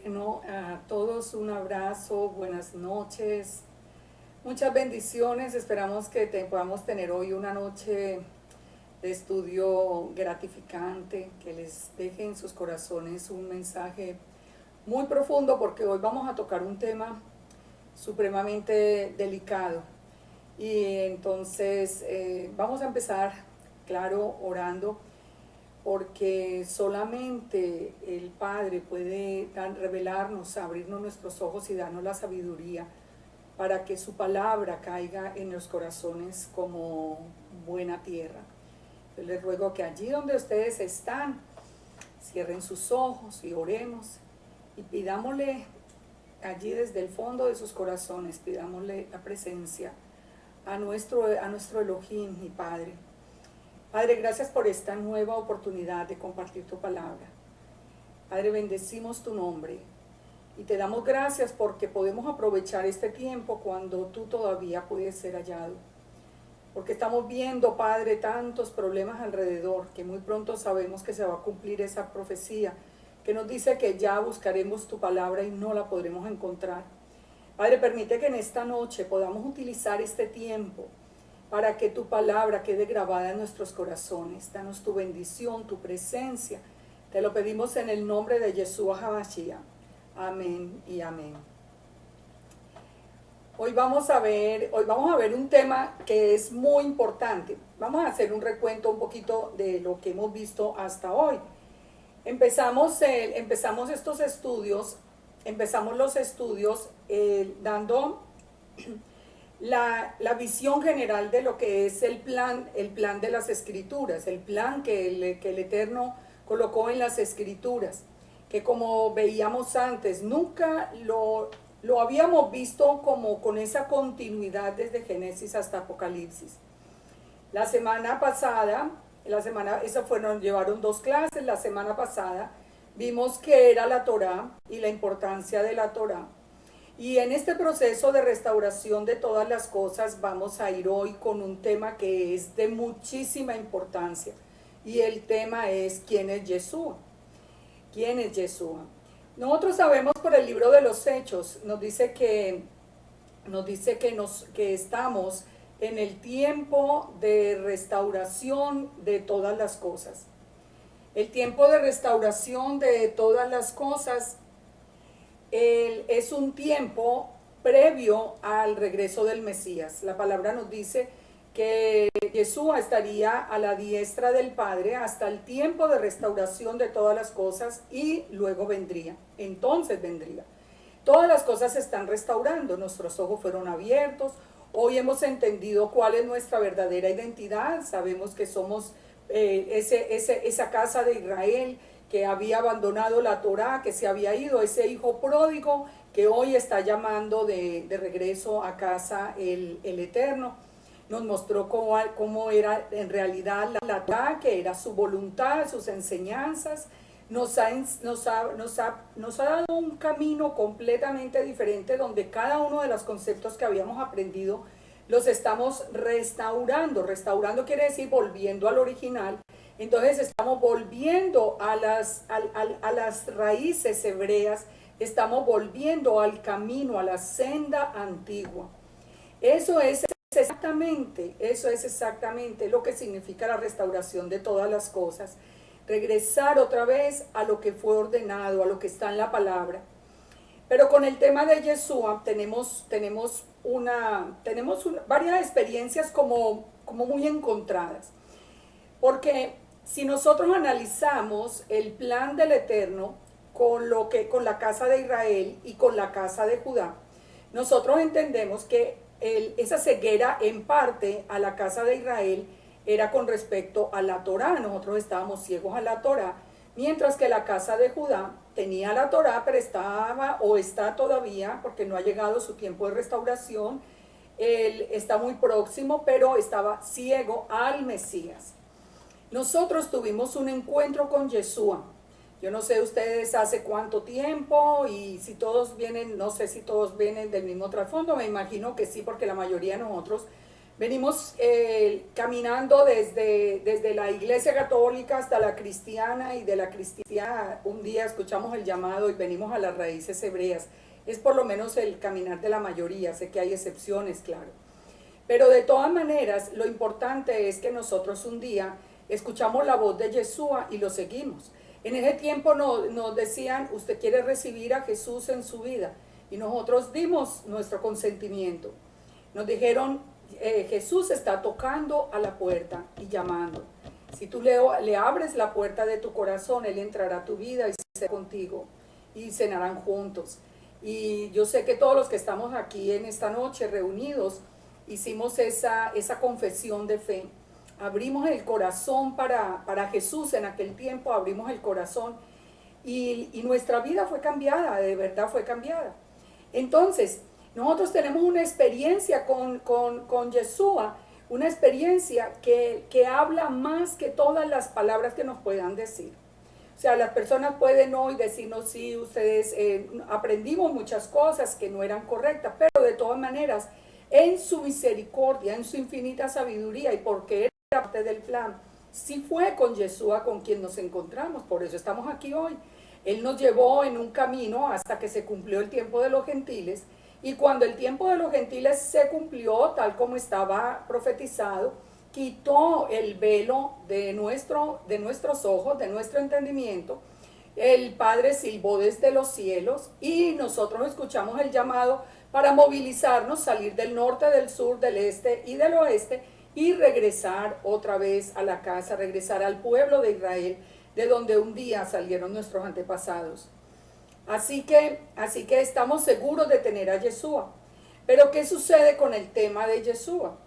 Bueno, a todos un abrazo, buenas noches, muchas bendiciones. Esperamos que podamos tener hoy una noche de estudio gratificante, que les deje en sus corazones un mensaje muy profundo, porque hoy vamos a tocar un tema supremamente delicado. Y entonces vamos a empezar, claro, orando, porque solamente el Padre puede revelarnos, abrirnos nuestros ojos y darnos la sabiduría para que su palabra caiga en los corazones como buena tierra. Yo les ruego que allí donde ustedes están, cierren sus ojos y oremos y pidámosle allí desde el fondo de sus corazones, pidámosle la presencia a nuestro Elohim y Padre. Padre, gracias por esta nueva oportunidad de compartir tu palabra. Padre, bendecimos tu nombre y te damos gracias porque podemos aprovechar este tiempo cuando tú todavía puedes ser hallado. Porque estamos viendo, Padre, tantos problemas alrededor que muy pronto sabemos que se va a cumplir esa profecía que nos dice que ya buscaremos tu palabra y no la podremos encontrar. Padre, permite que en esta noche podamos utilizar este tiempo para que tu palabra quede grabada en nuestros corazones. Danos tu bendición, tu presencia. Te lo pedimos en el nombre de Yeshua HaMashiach. Amén y amén. Hoy vamos a ver un tema que es muy importante. Vamos a hacer un recuento un poquito de lo que hemos visto hasta hoy. Empezamos los estudios dando la visión general de lo que es el plan de las Escrituras, el plan que el Eterno colocó en las Escrituras, que como veíamos antes, nunca lo habíamos visto como con esa continuidad desde Génesis hasta Apocalipsis. La semana pasada, nos llevaron 2 clases. La semana pasada vimos qué era la Torá y la importancia de la Torá. Y en este proceso de restauración de todas las cosas vamos a ir hoy con un tema que es de muchísima importancia. Y el tema es ¿quién es Yeshua? ¿Quién es Yeshua? Nosotros sabemos por el libro de los Hechos, nos dice que estamos en el tiempo de restauración de todas las cosas. El tiempo de restauración de todas las cosas es un tiempo previo al regreso del Mesías. La palabra nos dice que Yeshua estaría a la diestra del Padre hasta el tiempo de restauración de todas las cosas y luego vendría. Entonces vendría. Todas las cosas se están restaurando, nuestros ojos fueron abiertos, hoy hemos entendido cuál es nuestra verdadera identidad, sabemos que somos esa casa de Israel que había abandonado la Torá, que se había ido, ese hijo pródigo que hoy está llamando de regreso a casa el Eterno. Nos mostró cómo era en realidad la Torá, que era su voluntad, sus enseñanzas. Nos ha dado un camino completamente diferente donde cada uno de los conceptos que habíamos aprendido los estamos restaurando. Restaurando quiere decir volviendo al original. Entonces estamos volviendo a las raíces hebreas, estamos volviendo al camino, a la senda antigua. Eso es exactamente lo que significa la restauración de todas las cosas. Regresar otra vez a lo que fue ordenado, a lo que está en la palabra. Pero con el tema de Yeshua tenemos varias experiencias como muy encontradas. Porque si nosotros analizamos el plan del Eterno con la casa de Israel y con la casa de Judá, nosotros entendemos que esa ceguera en parte a la casa de Israel era con respecto a la Torá. Nosotros estábamos ciegos a la Torá, mientras que la casa de Judá tenía la Torá, pero está todavía, porque no ha llegado su tiempo de restauración, él está muy próximo, pero estaba ciego al Mesías. Nosotros tuvimos un encuentro con Yeshua. Yo no sé ustedes hace cuánto tiempo y si todos vienen, no sé si todos vienen del mismo trasfondo, me imagino que sí, porque la mayoría de nosotros Venimos caminando desde la Iglesia Católica hasta la cristiana, y de la cristiana un día escuchamos el llamado y venimos a las raíces hebreas. Es por lo menos el caminar de la mayoría, sé que hay excepciones, claro. Pero de todas maneras, lo importante es que nosotros un día escuchamos la voz de Yeshua y lo seguimos. En ese tiempo nos decían, usted quiere recibir a Jesús en su vida, y nosotros dimos nuestro consentimiento. Nos dijeron, Jesús está tocando a la puerta y llamando. Si tú le abres la puerta de tu corazón, Él entrará a tu vida y será contigo y cenarán juntos. Y yo sé que todos los que estamos aquí en esta noche reunidos hicimos esa confesión de fe. Abrimos el corazón para Jesús en aquel tiempo, abrimos el corazón y nuestra vida fue cambiada, de verdad fue cambiada. Entonces, nosotros tenemos una experiencia con Yeshua, una experiencia que habla más que todas las palabras que nos puedan decir. O sea, las personas pueden hoy decirnos, sí, ustedes aprendimos muchas cosas que no eran correctas, pero de todas maneras, en su misericordia, en su infinita sabiduría, y porque era parte del plan, sí fue con Yeshua con quien nos encontramos, por eso estamos aquí hoy. Él nos llevó en un camino hasta que se cumplió el tiempo de los gentiles, y cuando el tiempo de los gentiles se cumplió, tal como estaba profetizado, quitó el velo de nuestros ojos, de nuestro entendimiento. El Padre silbó desde los cielos y nosotros escuchamos el llamado para movilizarnos, salir del norte, del sur, del este y del oeste y regresar otra vez a la casa, regresar al pueblo de Israel, de donde un día salieron nuestros antepasados. Así que estamos seguros de tener a Yeshua. Pero ¿qué sucede con el tema de Yeshua?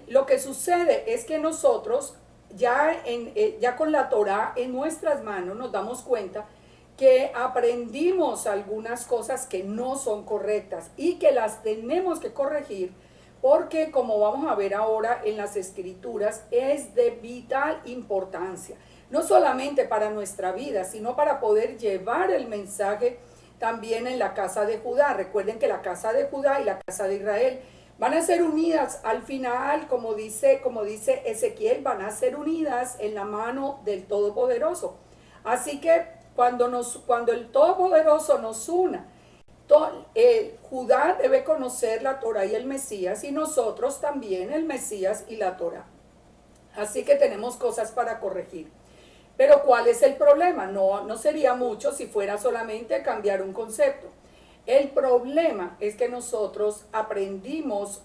Lo que sucede es que nosotros ya con la Torá en nuestras manos nos damos cuenta que aprendimos algunas cosas que no son correctas y que las tenemos que corregir, porque como vamos a ver ahora en las escrituras, es de vital importancia, no solamente para nuestra vida, sino para poder llevar el mensaje también en la casa de Judá. Recuerden que la casa de Judá y la casa de Israel van a ser unidas al final, como dice Ezequiel, van a ser unidas en la mano del Todopoderoso. Así que cuando el Todopoderoso nos una, Judá debe conocer la Torá y el Mesías, y nosotros también el Mesías y la Torá. Así que tenemos cosas para corregir. Pero ¿cuál es el problema? No sería mucho si fuera solamente cambiar un concepto. El problema es que nosotros aprendimos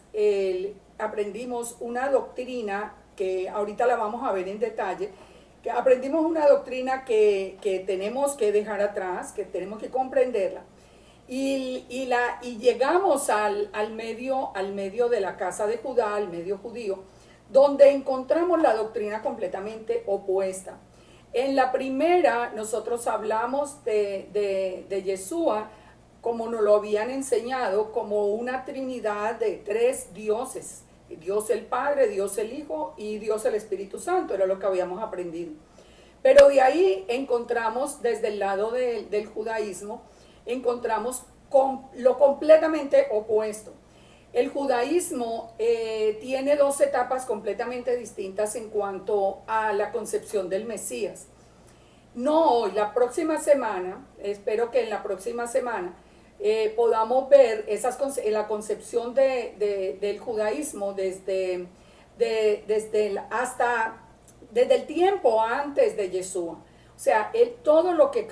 una doctrina que ahorita la vamos a ver en detalle, que aprendimos una doctrina que tenemos que dejar atrás, que tenemos que comprenderla, y llegamos al medio de la casa de Judá, al medio judío, donde encontramos la doctrina completamente opuesta. En la primera nosotros hablamos de Yeshua, como nos lo habían enseñado, como una trinidad de tres dioses: Dios el Padre, Dios el Hijo y Dios el Espíritu Santo. Era lo que habíamos aprendido. Pero de ahí encontramos, desde el lado del judaísmo, encontramos lo completamente opuesto. El judaísmo tiene dos etapas completamente distintas en cuanto a la concepción del Mesías. No hoy, la próxima semana, espero que en la próxima semana podamos ver la concepción del judaísmo desde el tiempo antes de Yeshua. O sea, todo lo que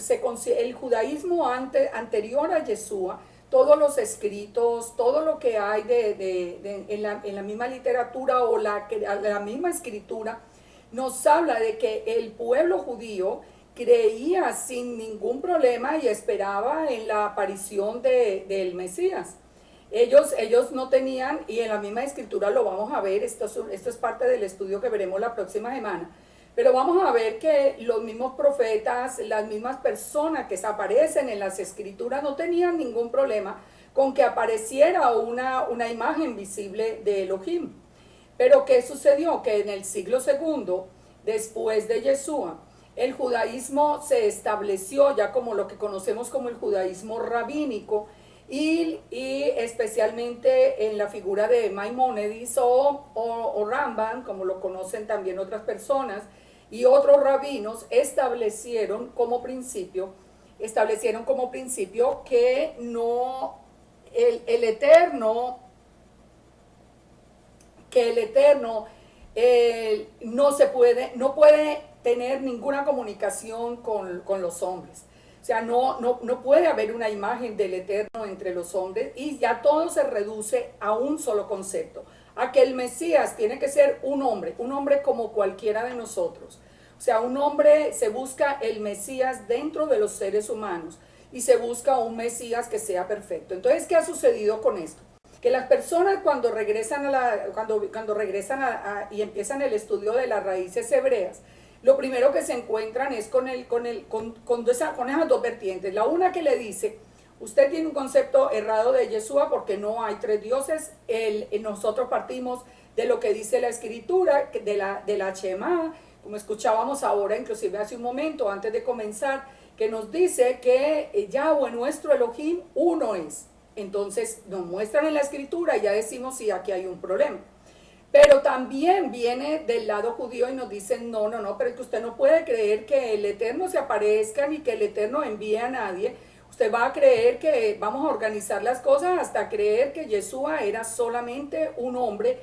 el judaísmo anterior a Yeshua, todos los escritos, todo lo que hay en la misma literatura o la misma escritura, nos habla de que el pueblo judío creía sin ningún problema y esperaba en la aparición del Mesías. Ellos no tenían, y en la misma escritura lo vamos a ver, esto es parte del estudio que veremos la próxima semana, pero vamos a ver que los mismos profetas, las mismas personas que aparecen en las escrituras no tenían ningún problema con que apareciera una imagen visible de Elohim. Pero ¿qué sucedió? Que en el siglo segundo, después de Yeshua, el judaísmo se estableció ya como lo que conocemos como el judaísmo rabínico, y especialmente en la figura de Maimónides o Rambam, como lo conocen también otras personas, y otros rabinos establecieron como principio que no el Eterno, no puede tener ninguna comunicación con los hombres. O sea, no puede haber una imagen del Eterno entre los hombres, y ya todo se reduce a un solo concepto, a que el Mesías tiene que ser un hombre como cualquiera de nosotros. O sea, un hombre, se busca el Mesías dentro de los seres humanos y se busca un Mesías que sea perfecto. Entonces, ¿qué ha sucedido con esto? Que las personas cuando regresan y empiezan el estudio de las raíces hebreas, lo primero que se encuentran es con esas dos vertientes. La una que le dice: usted tiene un concepto errado de Yeshua porque no hay tres dioses. Nosotros partimos de lo que dice la escritura, de la Shema, como escuchábamos ahora, inclusive hace un momento, antes de comenzar, que nos dice que Yahweh, nuestro Elohim, uno es. Entonces nos muestran en la escritura y ya decimos si aquí hay un problema. Pero también viene del lado judío y nos dicen: no, pero es que usted no puede creer que el Eterno se aparezca ni que el Eterno envíe a nadie. Usted va a creer que vamos a organizar las cosas hasta creer que Yeshua era solamente un hombre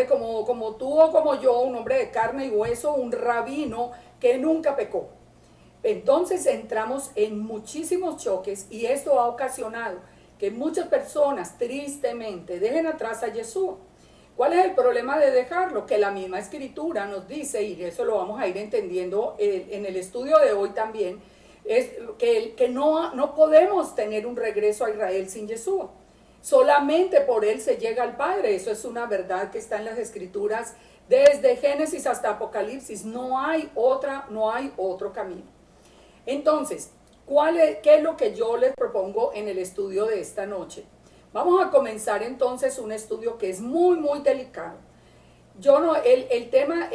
como tú o como yo, un hombre de carne y hueso, un rabino que nunca pecó. Entonces entramos en muchísimos choques y esto ha ocasionado que muchas personas tristemente dejen atrás a Yeshua. ¿Cuál es el problema de dejarlo? Que la misma escritura nos dice, y eso lo vamos a ir entendiendo en el estudio de hoy también, es que no podemos tener un regreso a Israel sin Yeshua. Solamente por él se llega al Padre. Eso es una verdad que está en las escrituras desde Génesis hasta Apocalipsis. No hay otro camino. Entonces, ¿qué es lo que yo les propongo en el estudio de esta noche? Vamos a comenzar entonces un estudio que es muy, muy delicado. El tema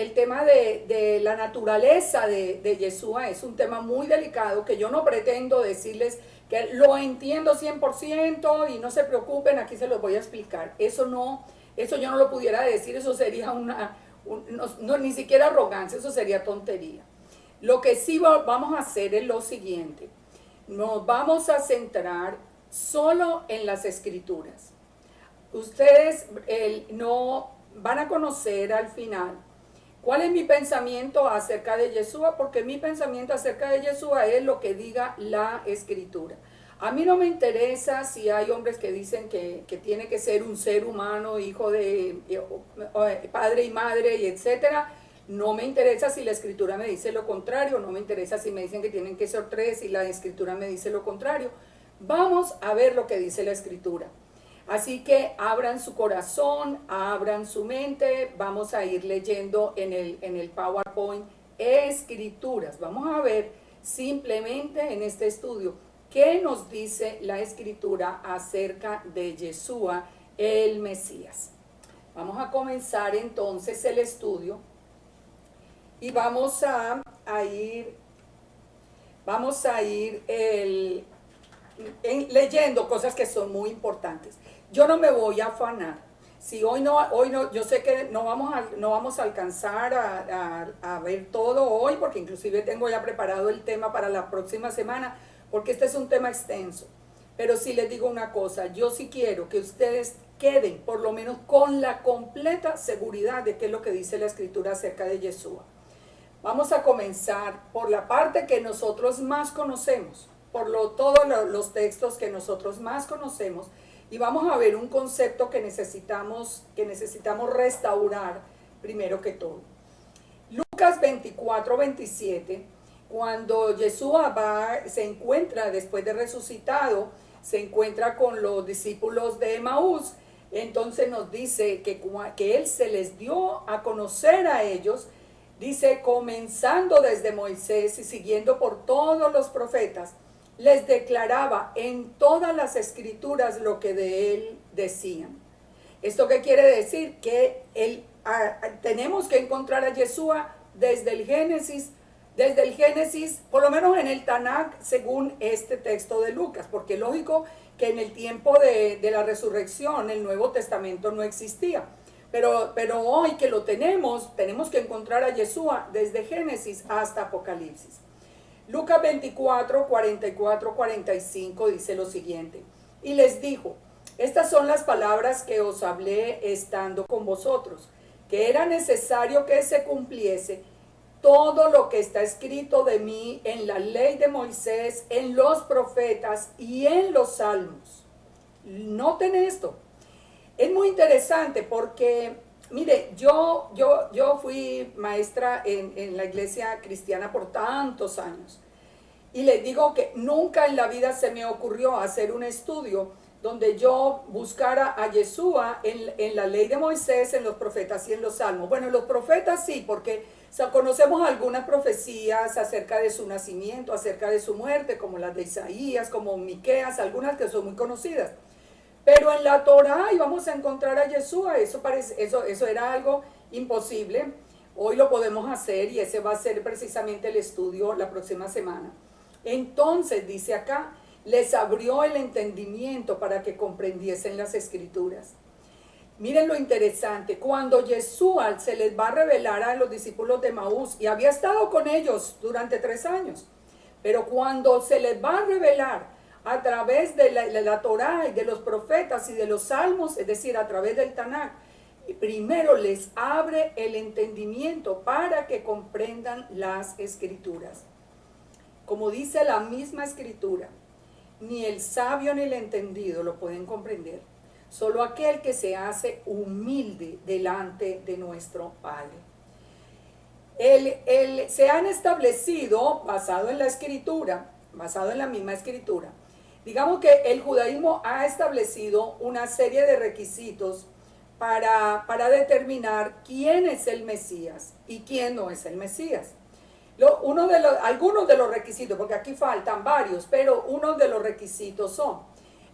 de la naturaleza de Yeshua es un tema muy delicado que yo no pretendo decirles que lo entiendo 100% y no se preocupen, aquí se los voy a explicar. Eso yo no lo pudiera decir, eso sería ni siquiera arrogancia, eso sería tontería. Lo que sí vamos a hacer es lo siguiente: nos vamos a centrar solo en las escrituras. Ustedes no van a conocer al final cuál es mi pensamiento acerca de Yeshua, porque mi pensamiento acerca de Yeshua es lo que diga la escritura. A mí no me interesa si hay hombres que dicen que tiene que ser un ser humano, hijo de padre y madre, y etcétera. No me interesa si la escritura me dice lo contrario, no me interesa si me dicen que tienen que ser tres y la escritura me dice lo contrario. Vamos a ver lo que dice la escritura. Así que abran su corazón, abran su mente, vamos a ir leyendo en el PowerPoint escrituras. Vamos a ver simplemente en este estudio qué nos dice la escritura acerca de Yeshua, el Mesías. Vamos a comenzar entonces el estudio y vamos a ir leyendo cosas que son muy importantes. Yo no me voy a afanar. Si hoy no, yo sé que no vamos a alcanzar a ver todo hoy, porque inclusive tengo ya preparado el tema para la próxima semana, porque este es un tema extenso. Pero sí les digo una cosa: yo sí quiero que ustedes queden por lo menos con la completa seguridad de qué es lo que dice la escritura acerca de Yeshua. Vamos a comenzar por la parte que nosotros más conocemos, todos los textos que nosotros más conocemos, y vamos a ver un concepto que necesitamos restaurar primero que todo. Lucas 24-27, cuando Yeshua se encuentra, después de resucitado, se encuentra con los discípulos de Emaús, entonces nos dice que él se les dio a conocer a ellos. Dice: comenzando desde Moisés y siguiendo por todos los profetas, les declaraba en todas las escrituras lo que de él decían. ¿Esto qué quiere decir? Que tenemos que encontrar a Yeshua desde el Génesis desde el Génesis, por lo menos en el Tanakh, según este texto de Lucas, porque lógico que en el tiempo de la resurrección el Nuevo Testamento no existía. Pero hoy que lo tenemos que encontrar a Yeshua desde Génesis hasta Apocalipsis. Lucas 24, 44, 45 dice lo siguiente: y les dijo, estas son las palabras que os hablé estando con vosotros, que era necesario que se cumpliese todo lo que está escrito de mí en la ley de Moisés, en los profetas y en los salmos. Noten esto. Es muy interesante porque, mire, yo fui maestra en la iglesia cristiana por tantos años. Y les digo que nunca en la vida se me ocurrió hacer un estudio donde yo buscara a Yeshua en la ley de Moisés, en los profetas y en los salmos. Bueno, en los profetas sí, porque conocemos algunas profecías acerca de su nacimiento, acerca de su muerte, como las de Isaías, como Miqueas, algunas que son muy conocidas. Pero en la Torá íbamos a encontrar a Yeshua, eso era algo imposible. Hoy lo podemos hacer y ese va a ser precisamente el estudio la próxima semana. Entonces, dice acá, les abrió el entendimiento para que comprendiesen las escrituras. Miren lo interesante, cuando Yeshua se les va a revelar a los discípulos de Maús, y había estado con ellos durante 3 años, pero cuando se les va a revelar a través de la Torá y de los profetas y de los salmos, es decir, a través del Tanakh, primero les abre el entendimiento para que comprendan las escrituras. Como dice la misma escritura, ni el sabio ni el entendido lo pueden comprender, solo aquel que se hace humilde delante de nuestro Padre. Se han establecido, basado en la escritura, basado en la misma escritura, digamos que el judaísmo ha establecido una serie de requisitos para determinar quién es el Mesías y quién no es el Mesías. Algunos de los requisitos, porque aquí faltan varios, pero uno de los requisitos son: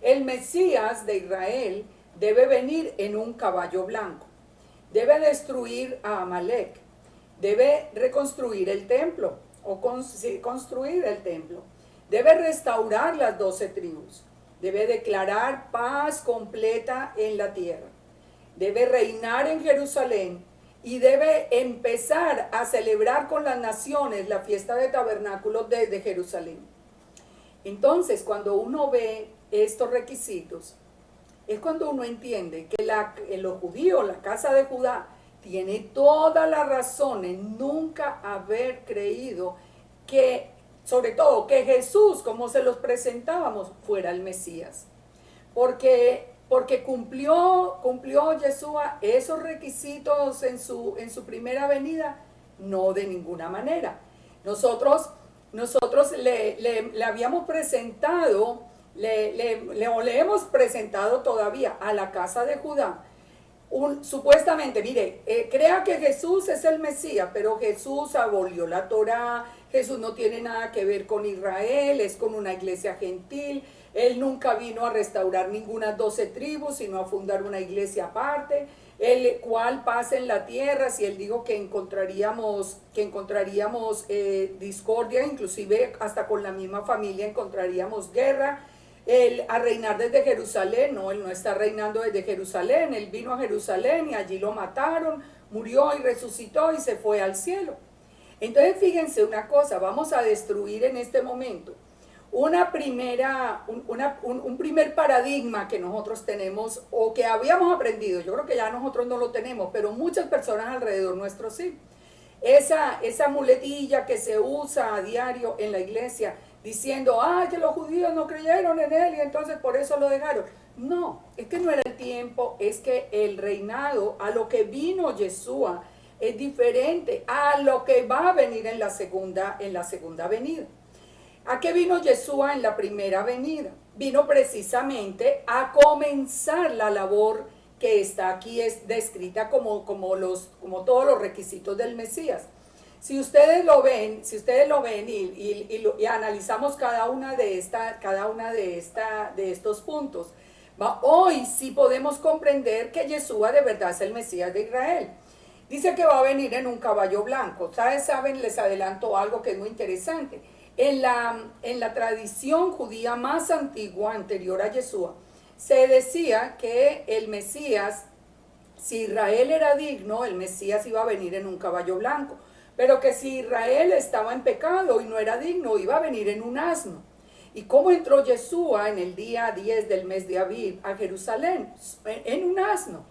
el Mesías de Israel debe venir en un caballo blanco, debe destruir a Amalek, debe reconstruir el templo, o construir el templo, debe restaurar las 12 tribus, debe declarar paz completa en la tierra, debe reinar en Jerusalén, y debe empezar a celebrar con las naciones la fiesta de tabernáculos desde Jerusalén. Entonces, cuando uno ve estos requisitos, es cuando uno entiende que los judíos, la casa de Judá, tiene toda la razón en nunca haber creído que, sobre todo, que Jesús, como se los presentábamos, fuera el Mesías. Porque cumplió Yeshua esos requisitos en su primera venida, no, de ninguna manera. Nosotros le habíamos presentado, le hemos presentado todavía a la casa de Judá, supuestamente, mire, crea que Jesús es el Mesías, pero Jesús abolió la Torá, Jesús no tiene nada que ver con Israel, es con una iglesia gentil. Él nunca vino a restaurar ninguna 12 tribus, sino a fundar una iglesia aparte, el cual paz en la tierra. Si él dijo que encontraríamos discordia, inclusive hasta con la misma familia encontraríamos guerra. Él a reinar desde Jerusalén, no, él no está reinando desde Jerusalén, él vino a Jerusalén y allí lo mataron, murió y resucitó y se fue al cielo. Entonces fíjense una cosa, vamos a destruir en este momento un primer paradigma que nosotros tenemos o que habíamos aprendido. Yo creo que ya nosotros no lo tenemos, pero muchas personas alrededor nuestro sí. Esa muletilla que se usa a diario en la iglesia diciendo, que los judíos no creyeron en él y entonces por eso lo dejaron. No, es que no era el tiempo, es que el reinado a lo que vino Yeshua es diferente a lo que va a venir en la segunda venida. ¿A qué vino Yeshua en la primera venida? Vino precisamente a comenzar la labor que está aquí descrita como todos los requisitos del Mesías. Si ustedes lo ven y analizamos cada una de estos puntos, hoy sí podemos comprender que Yeshua de verdad es el Mesías de Israel. Dice que va a venir en un caballo blanco. Ustedes saben, les adelanto algo que es muy interesante. En la tradición judía más antigua, anterior a Yeshua, se decía que el Mesías, si Israel era digno, el Mesías iba a venir en un caballo blanco. Pero que si Israel estaba en pecado y no era digno, iba a venir en un asno. ¿Y cómo entró Yeshua en el día 10 del mes de Aviv a Jerusalén? En un asno.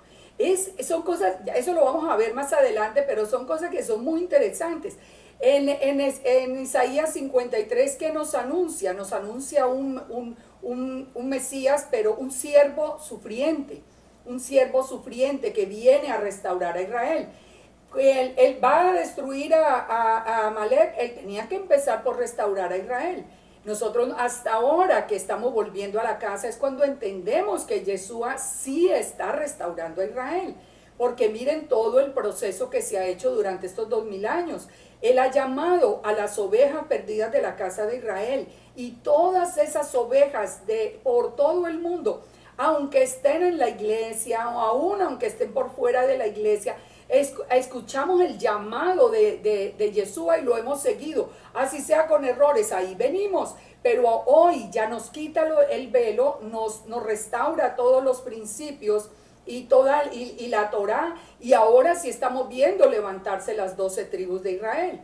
Son cosas, eso lo vamos a ver más adelante, pero son cosas que son muy interesantes. En Isaías 53, ¿qué nos anuncia? Nos anuncia un Mesías, pero un siervo sufriente que viene a restaurar a Israel. Él va a destruir a Amalek. Él tenía que empezar por restaurar a Israel. Nosotros hasta ahora que estamos volviendo a la casa es cuando entendemos que Yeshua sí está restaurando a Israel. Porque miren todo el proceso que se ha hecho durante estos 2000 años. Él ha llamado a las ovejas perdidas de la casa de Israel. Y todas esas ovejas por todo el mundo, aunque estén en la iglesia o aún aunque estén por fuera de la iglesia, escuchamos el llamado de Yeshua y lo hemos seguido, así sea con errores, ahí venimos, pero hoy ya nos quita el velo, nos restaura todos los principios y la Torá, y ahora sí estamos viendo levantarse las 12 tribus de Israel.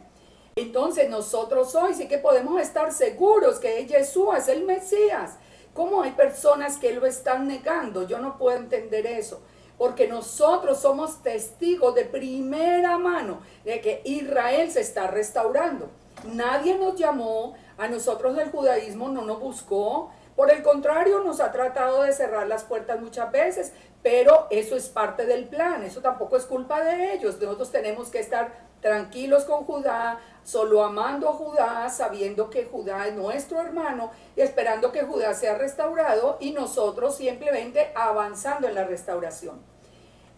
Entonces nosotros hoy sí que podemos estar seguros que Yeshua es el Mesías. ¿Cómo hay personas que lo están negando? Yo no puedo entender eso. Porque nosotros somos testigos de primera mano de que Israel se está restaurando. Nadie nos llamó, a nosotros del judaísmo no nos buscó. Por el contrario, nos ha tratado de cerrar las puertas muchas veces, pero eso es parte del plan, eso tampoco es culpa de ellos. Nosotros tenemos que estar tranquilos con Judá, solo amando a Judá, sabiendo que Judá es nuestro hermano y esperando que Judá sea restaurado y nosotros simplemente avanzando en la restauración.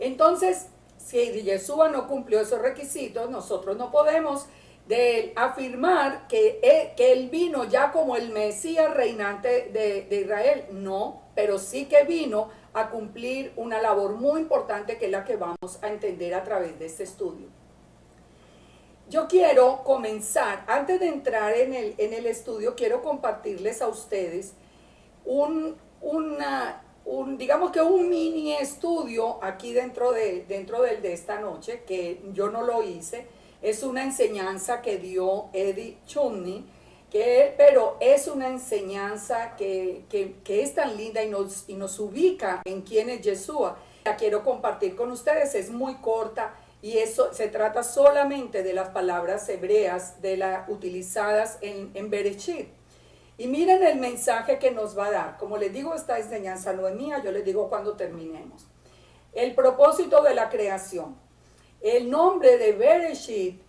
Entonces, si Yeshua no cumplió esos requisitos, nosotros no podemos afirmar que él vino ya como el Mesías reinante de Israel. No, pero sí que vino a cumplir una labor muy importante que es la que vamos a entender a través de este estudio. Yo quiero comenzar, antes de entrar en el estudio, quiero compartirles a ustedes digamos que un mini estudio aquí dentro del de esta noche, que yo no lo hice. Es una enseñanza que dio Eddie Chumney, pero es una enseñanza que es tan linda y nos ubica en quién es Yeshua. La quiero compartir con ustedes, es muy corta y eso se trata solamente de las palabras hebreas utilizadas en Bereshit. Y miren el mensaje que nos va a dar. Como les digo, esta enseñanza no es mía, yo les digo cuando terminemos. El propósito de la creación. El nombre de Bereshit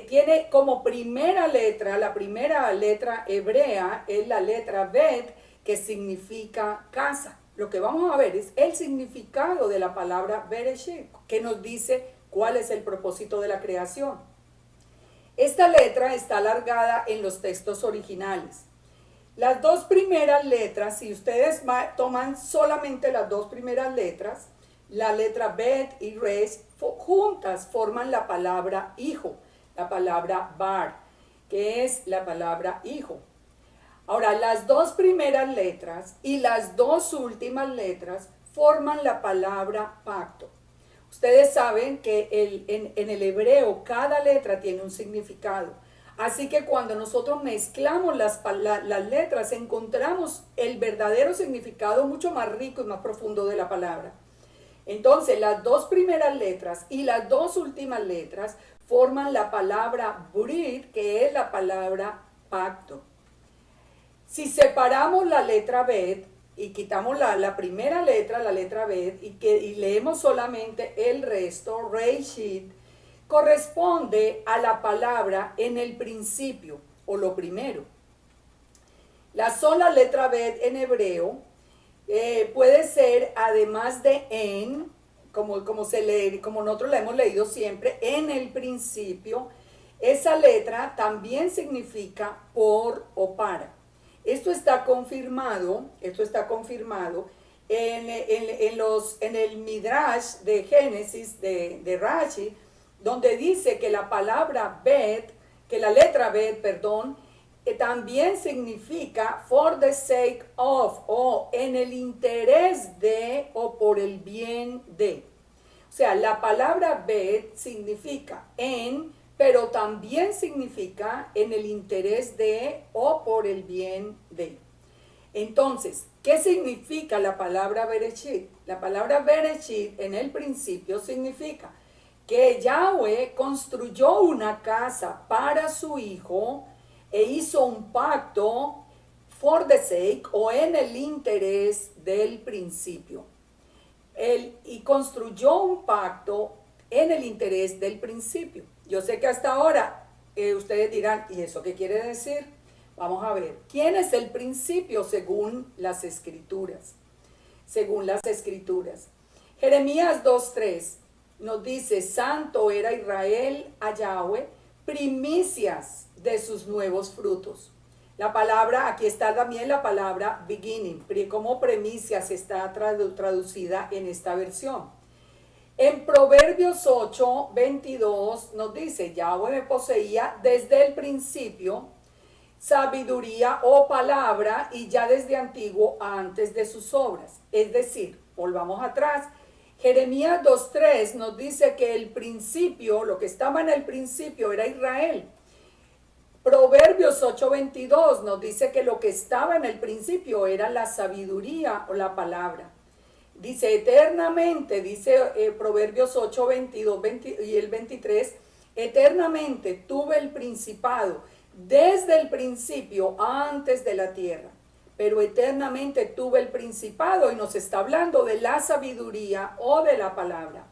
tiene como primera letra, la primera letra hebrea es la letra Bet, que significa casa. Lo que vamos a ver es el significado de la palabra Bereshit, que nos dice cuál es el propósito de la creación. Esta letra está alargada en los textos originales. Las dos primeras letras, si ustedes toman solamente las dos primeras letras, la letra Bet y Resh, juntas forman la palabra hijo, la palabra Bar, que es la palabra hijo. Ahora, las dos primeras letras y las dos últimas letras forman la palabra pacto. Ustedes saben que en el hebreo cada letra tiene un significado. Así que cuando nosotros mezclamos las letras, encontramos el verdadero significado mucho más rico y más profundo de la palabra. Entonces, las dos primeras letras y las dos últimas letras forman la palabra Brit, que es la palabra pacto. Si separamos la letra Bet y quitamos la primera letra, la letra Bet, y leemos solamente el resto, Reishit, corresponde a la palabra en el principio, o lo primero. La sola letra Bet en hebreo puede ser, además de en, como nosotros la hemos leído siempre, en el principio, esa letra también significa por o para. Esto está confirmado en el Midrash de Génesis de Rashi, donde dice que la palabra bet, que la letra bet, perdón, también significa for the sake of, o en el interés de, o por el bien de. O sea, la palabra bet significa en, pero también significa en el interés de o por el bien de. Entonces, ¿qué significa la palabra Bereshit? La palabra Bereshit en el principio significa que Yahweh construyó una casa para su hijo e hizo un pacto for the sake o en el interés del principio. Y construyó un pacto en el interés del principio. Yo sé que hasta ahora ustedes dirán, ¿y eso qué quiere decir? Vamos a ver, ¿quién es el principio según las escrituras? Según las escrituras. Jeremías 2:3 nos dice, santo era Israel a Yahweh, primicias de sus nuevos frutos. La palabra, aquí está también la palabra beginning, como primicias está traducida en esta versión. En Proverbios 8:22 nos dice, Yahweh me poseía desde el principio sabiduría o palabra y ya desde antiguo antes de sus obras. Es decir, volvamos atrás, Jeremías 2:3 nos dice que el principio, lo que estaba en el principio era Israel. Proverbios 8:22 nos dice que lo que estaba en el principio era la sabiduría o la palabra. Dice eternamente, dice Proverbios 8:22 y el 23, eternamente tuve el principado desde el principio antes de la tierra, pero eternamente tuve el principado y nos está hablando de la sabiduría o de la palabra.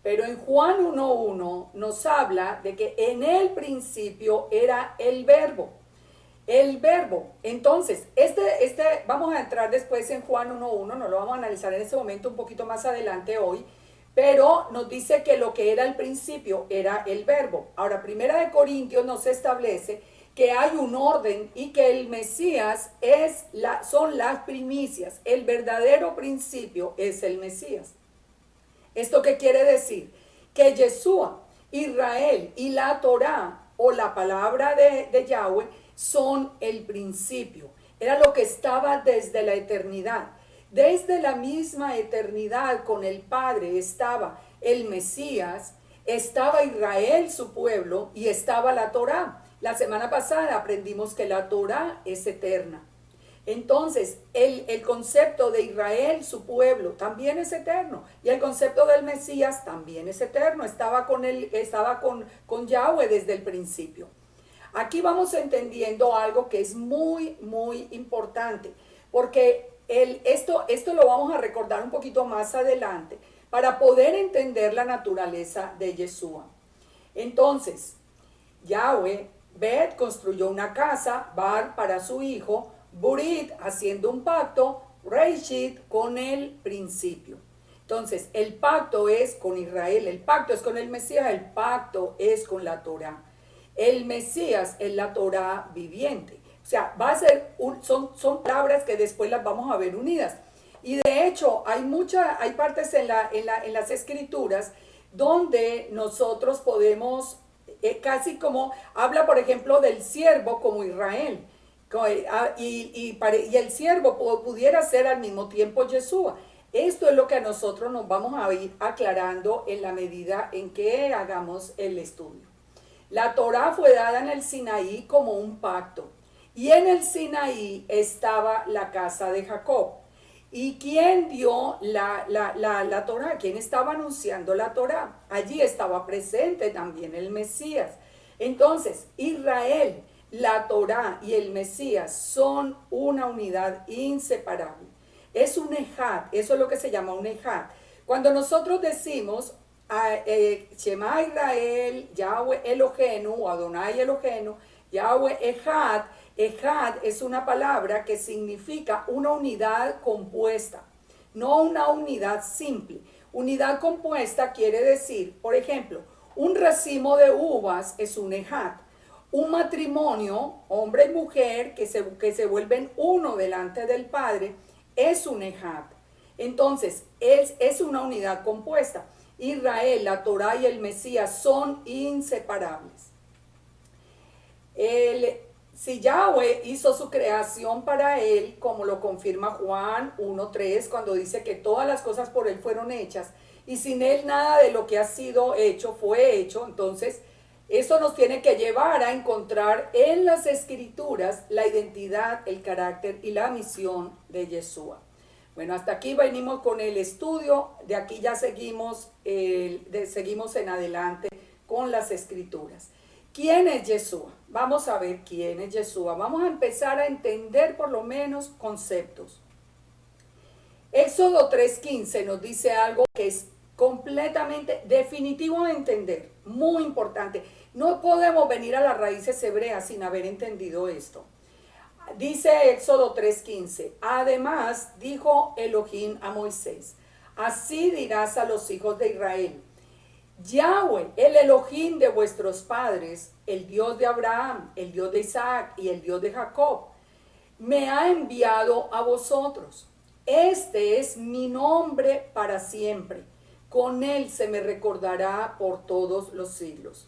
Pero en Juan 1:1 nos habla de que en el principio era el verbo. El verbo. Entonces, vamos a entrar después en Juan 1:1, no lo vamos a analizar en ese momento, un poquito más adelante hoy, pero nos dice que lo que era el principio era el verbo. Ahora, Primera de Corintios nos establece que hay un orden y que el Mesías son las primicias. El verdadero principio es el Mesías. ¿Esto qué quiere decir? Que Yeshua, Israel y la Torá o la palabra de Yahweh son el principio. Era lo que estaba desde la eternidad. Desde la misma eternidad con el Padre estaba el Mesías, estaba Israel, su pueblo, y estaba la Torá. La semana pasada aprendimos que la Torá es eterna. Entonces, el concepto de Israel, su pueblo, también es eterno. Y el concepto del Mesías también es eterno. Estaba con Yahweh desde el principio. Aquí vamos entendiendo algo que es muy, muy importante. Porque esto lo vamos a recordar un poquito más adelante para poder entender la naturaleza de Yeshua. Entonces, Yahweh, Bet construyó una casa, Bar para su hijo, Burit haciendo un pacto, Reishit con el principio. Entonces, el pacto es con Israel, el pacto es con el Mesías, el pacto es con la Torá. El Mesías es la Torá viviente. O sea, va a ser son palabras que después las vamos a ver unidas. Y de hecho, hay partes en las escrituras donde nosotros podemos, casi como, habla por ejemplo del siervo como Israel. Y el siervo pudiera ser al mismo tiempo Yeshua. Esto es lo que a nosotros nos vamos a ir aclarando en la medida en que hagamos el estudio. La Torá fue dada en el Sinaí como un pacto. Y en el Sinaí estaba la casa de Jacob. ¿Y quién dio la Torá? ¿Quién estaba anunciando la Torá? Allí estaba presente también el Mesías. Entonces, Israel, la Torá y el Mesías son una unidad inseparable. Es un ejad, eso es lo que se llama un ejad. Cuando nosotros decimos Shema Israel, Yahweh Eloheinu, o Adonai Eloheinu, Yahweh Ejad, Ejad es una palabra que significa una unidad compuesta, no una unidad simple. Unidad compuesta quiere decir, por ejemplo, un racimo de uvas es un Ejad. Un matrimonio, hombre y mujer, que se vuelven uno delante del Padre, es un Ejad. Entonces, es una unidad compuesta. Israel, la Torá y el Mesías son inseparables. Si Yahweh hizo su creación para él, como lo confirma Juan 1:3, cuando dice que todas las cosas por él fueron hechas, y sin él nada de lo que ha sido hecho fue hecho, entonces eso nos tiene que llevar a encontrar en las Escrituras la identidad, el carácter y la misión de Yeshua. Bueno, hasta aquí venimos con el estudio, de aquí ya seguimos en adelante con las Escrituras. ¿Quién es Yeshua? Vamos a ver quién es Yeshua. Vamos a empezar a entender por lo menos conceptos. Éxodo 3:15 nos dice algo que es completamente definitivo de entender, muy importante. No podemos venir a las raíces hebreas sin haber entendido esto. Dice Éxodo 3:15, además dijo Elohim a Moisés, así dirás a los hijos de Israel, Yahweh, el Elohim de vuestros padres, el Dios de Abraham, el Dios de Isaac y el Dios de Jacob, me ha enviado a vosotros. Este es mi nombre para siempre. Con él se me recordará por todos los siglos.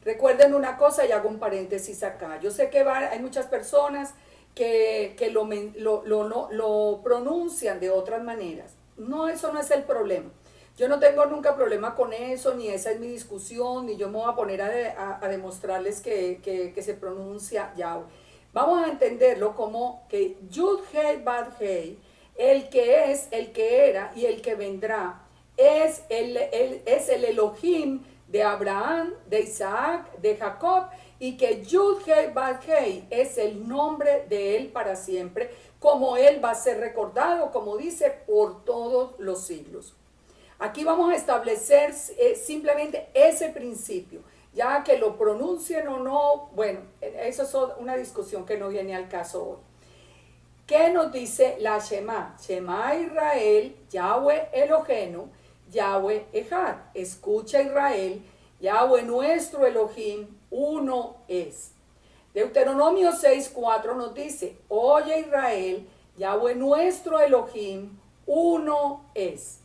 Recuerden una cosa y hago un paréntesis acá. Yo sé que hay muchas personas que lo pronuncian de otras maneras. No, eso no es el problema. Yo no tengo nunca problema con eso, ni esa es mi discusión, ni yo me voy a poner a demostrarles que se pronuncia Yahweh. Vamos a entenderlo como que Yud Hei Bad Hei, el que es, el que era y el que vendrá, es el Elohim de Abraham, de Isaac, de Jacob, y que Yud Hei Bad Hei es el nombre de él para siempre, como él va a ser recordado, como dice, por todos los siglos. Aquí vamos a establecer simplemente ese principio, ya que lo pronuncien o no, bueno, eso es una discusión que no viene al caso hoy. ¿Qué nos dice la Shema? Shema Israel, Yahweh Elohenu, Yahweh Echad. Escucha Israel, Yahweh nuestro Elohim, uno es. Deuteronomio 6:4 nos dice, oye Israel, Yahweh nuestro Elohim, uno es.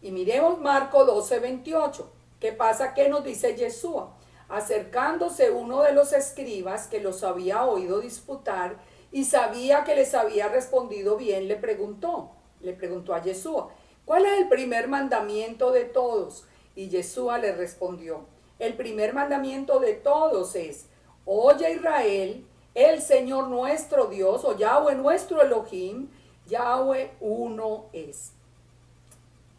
Y miremos Marcos 12:28. ¿Qué pasa? ¿Qué nos dice Yeshua? Acercándose uno de los escribas que los había oído disputar y sabía que les había respondido bien, le preguntó a Yeshua, ¿cuál es el primer mandamiento de todos? Y Yeshua le respondió, el primer mandamiento de todos es, oye Israel, el Señor nuestro Dios, o Yahweh nuestro Elohim, Yahweh uno es.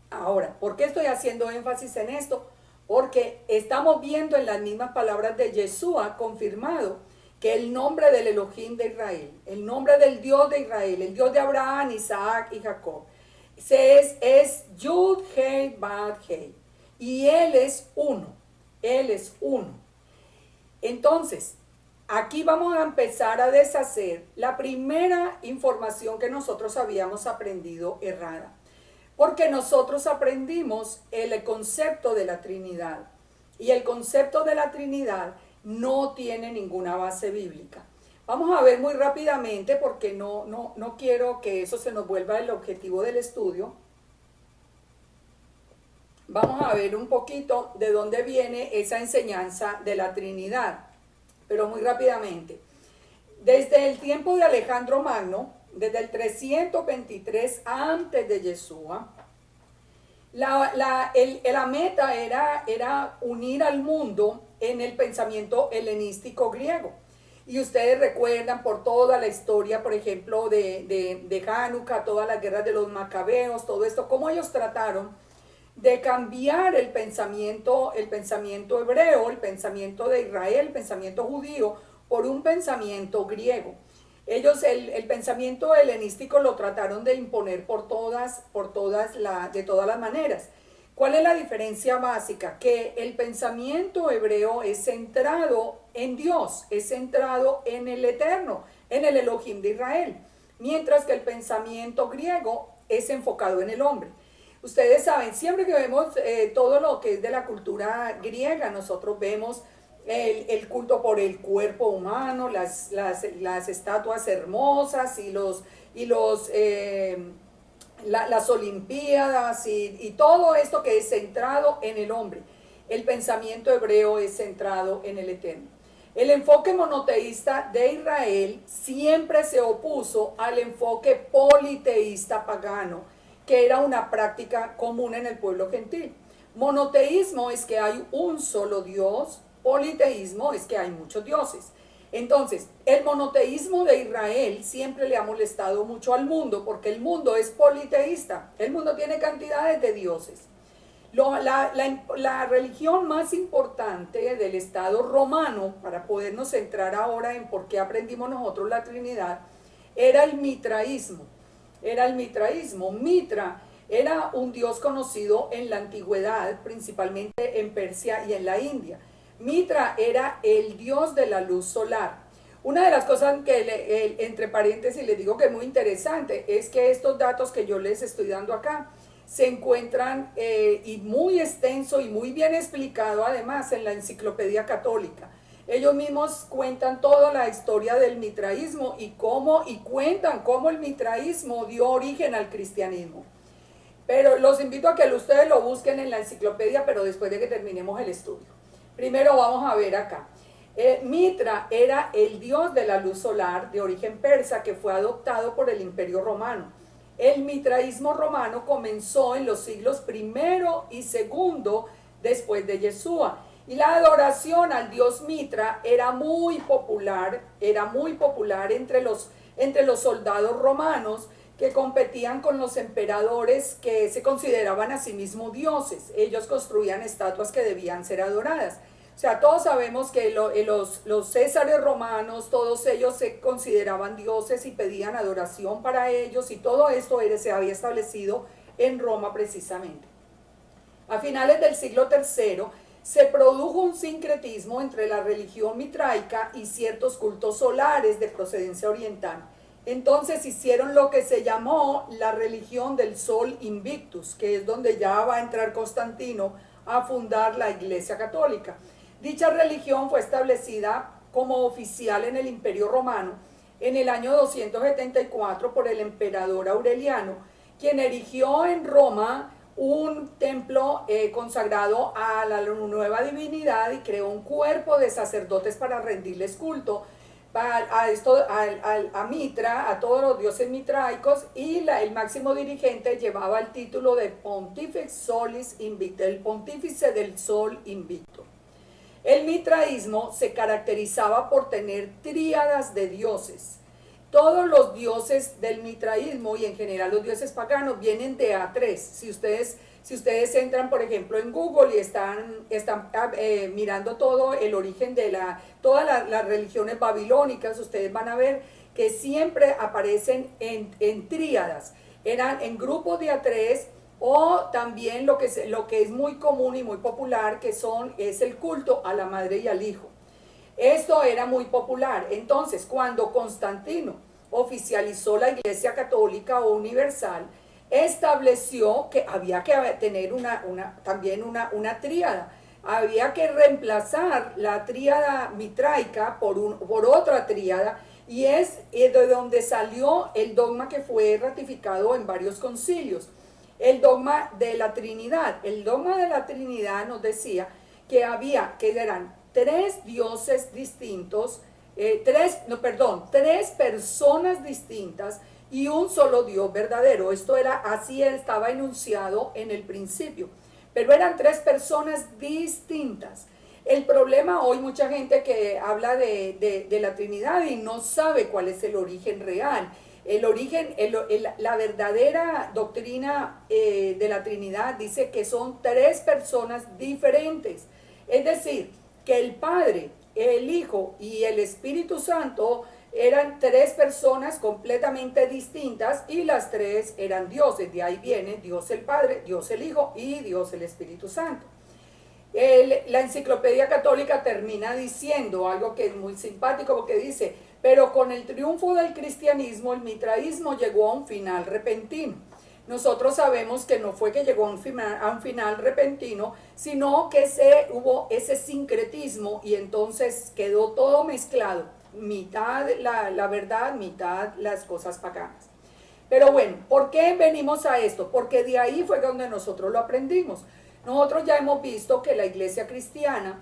Ahora, ¿por qué estoy haciendo énfasis en esto? Porque estamos viendo en las mismas palabras de Yeshua confirmado que el nombre del Elohim de Israel, el nombre del Dios de Israel, el Dios de Abraham, Isaac y Jacob, es Yud Hei Bad Hei. Y Él es uno. Él es uno. Entonces, aquí vamos a empezar a deshacer la primera información que nosotros habíamos aprendido errada. Porque nosotros aprendimos el concepto de la Trinidad. Y el concepto de la Trinidad no tiene ninguna base bíblica. Vamos a ver muy rápidamente, porque no quiero que eso se nos vuelva el objetivo del estudio. Vamos a ver un poquito de dónde viene esa enseñanza de la Trinidad, pero muy rápidamente. Desde el tiempo de Alejandro Magno, desde el 323 antes de Yeshua, la meta era unir al mundo en el pensamiento helenístico griego. Y ustedes recuerdan por toda la historia, por ejemplo, de Hanukkah, todas las guerras de los macabeos, todo esto, cómo ellos trataron de cambiar el pensamiento hebreo, el pensamiento de Israel, el pensamiento judío, por un pensamiento griego. Ellos el pensamiento helenístico lo trataron de imponer de todas las maneras. ¿Cuál es la diferencia básica? Que el pensamiento hebreo es centrado en Dios, es centrado en el Eterno, en el Elohim de Israel, mientras que el pensamiento griego es enfocado en el hombre. Ustedes saben, siempre que vemos todo lo que es de la cultura griega, nosotros vemos el culto por el cuerpo humano, las estatuas hermosas y las Olimpiadas y todo esto que es centrado en el hombre. El pensamiento hebreo es centrado en el Eterno. El enfoque monoteísta de Israel siempre se opuso al enfoque politeísta pagano, que era una práctica común en el pueblo gentil. Monoteísmo es que hay un solo Dios, politeísmo es que hay muchos dioses. Entonces, el monoteísmo de Israel siempre le ha molestado mucho al mundo, porque el mundo es politeísta, el mundo tiene cantidades de dioses. La religión más importante del Estado romano, para podernos centrar ahora en por qué aprendimos nosotros la Trinidad, era el mitraísmo. Mitra era un dios conocido en la antigüedad, principalmente en Persia y en la India. Mitra era el dios de la luz solar. Una de las cosas que, entre paréntesis, les digo que es muy interesante, es que estos datos que yo les estoy dando acá, se encuentran y muy extenso y muy bien explicado además en la Enciclopedia Católica. Ellos mismos cuentan toda la historia del mitraísmo y cuentan cómo el mitraísmo dio origen al cristianismo. Pero los invito a que ustedes lo busquen en la enciclopedia, pero después de que terminemos el estudio. Primero vamos a ver acá. Mitra era el dios de la luz solar de origen persa que fue adoptado por el Imperio Romano. El mitraísmo romano comenzó en los siglos I y II después de Yeshua. Y la adoración al dios Mitra era muy popular entre los soldados romanos que competían con los emperadores que se consideraban a sí mismos dioses. Ellos construían estatuas que debían ser adoradas. O sea, todos sabemos que los césares romanos, todos ellos se consideraban dioses y pedían adoración para ellos, y todo esto se había establecido en Roma precisamente. A finales del siglo III se produjo un sincretismo entre la religión mitraica y ciertos cultos solares de procedencia oriental. Entonces hicieron lo que se llamó la religión del Sol Invictus, que es donde ya va a entrar Constantino a fundar la Iglesia Católica. Dicha religión fue establecida como oficial en el Imperio Romano en el año 274 por el emperador Aureliano, quien erigió en Roma un templo consagrado a la nueva divinidad y creó un cuerpo de sacerdotes para rendirles culto a Mitra, a todos los dioses mitraicos, y el máximo dirigente llevaba el título de Pontifex Solis Invicto, el pontífice del sol invicto. El mitraísmo se caracterizaba por tener tríadas de dioses. Todos los dioses del mitraísmo y en general los dioses paganos vienen de A3. Si ustedes entran, por ejemplo, en Google y están mirando todo el origen de todas las religiones babilónicas, ustedes van a ver que siempre aparecen en tríadas. Eran en grupos de A3, o también lo que es muy común y muy popular, es el culto a la madre y al hijo. Esto era muy popular. Entonces, cuando Constantino oficializó la Iglesia Católica o Universal, estableció que había que tener también una tríada. Había que reemplazar la tríada mitraica por otra tríada, y es de donde salió el dogma que fue ratificado en varios concilios. El dogma de la Trinidad. El dogma de la Trinidad nos decía que eran tres dioses distintos, tres personas distintas y un solo Dios verdadero. Así estaba enunciado en el principio. Pero eran tres personas distintas. El problema hoy, mucha gente que habla de la Trinidad y no sabe cuál es el origen real. La verdadera doctrina de la Trinidad dice que son tres personas diferentes. Es decir, que el Padre, el Hijo y el Espíritu Santo eran tres personas completamente distintas, y las tres eran dioses. De ahí viene Dios el Padre, Dios el Hijo y Dios el Espíritu Santo. La Enciclopedia Católica termina diciendo algo que es muy simpático, porque dice: pero con el triunfo del cristianismo, el mitraísmo llegó a un final repentino. Nosotros sabemos que no fue que llegó a un final repentino, sino que hubo ese sincretismo, y entonces quedó todo mezclado, mitad la verdad, mitad las cosas paganas. Pero bueno, ¿por qué venimos a esto? Porque de ahí fue donde nosotros lo aprendimos. Nosotros ya hemos visto que la iglesia cristiana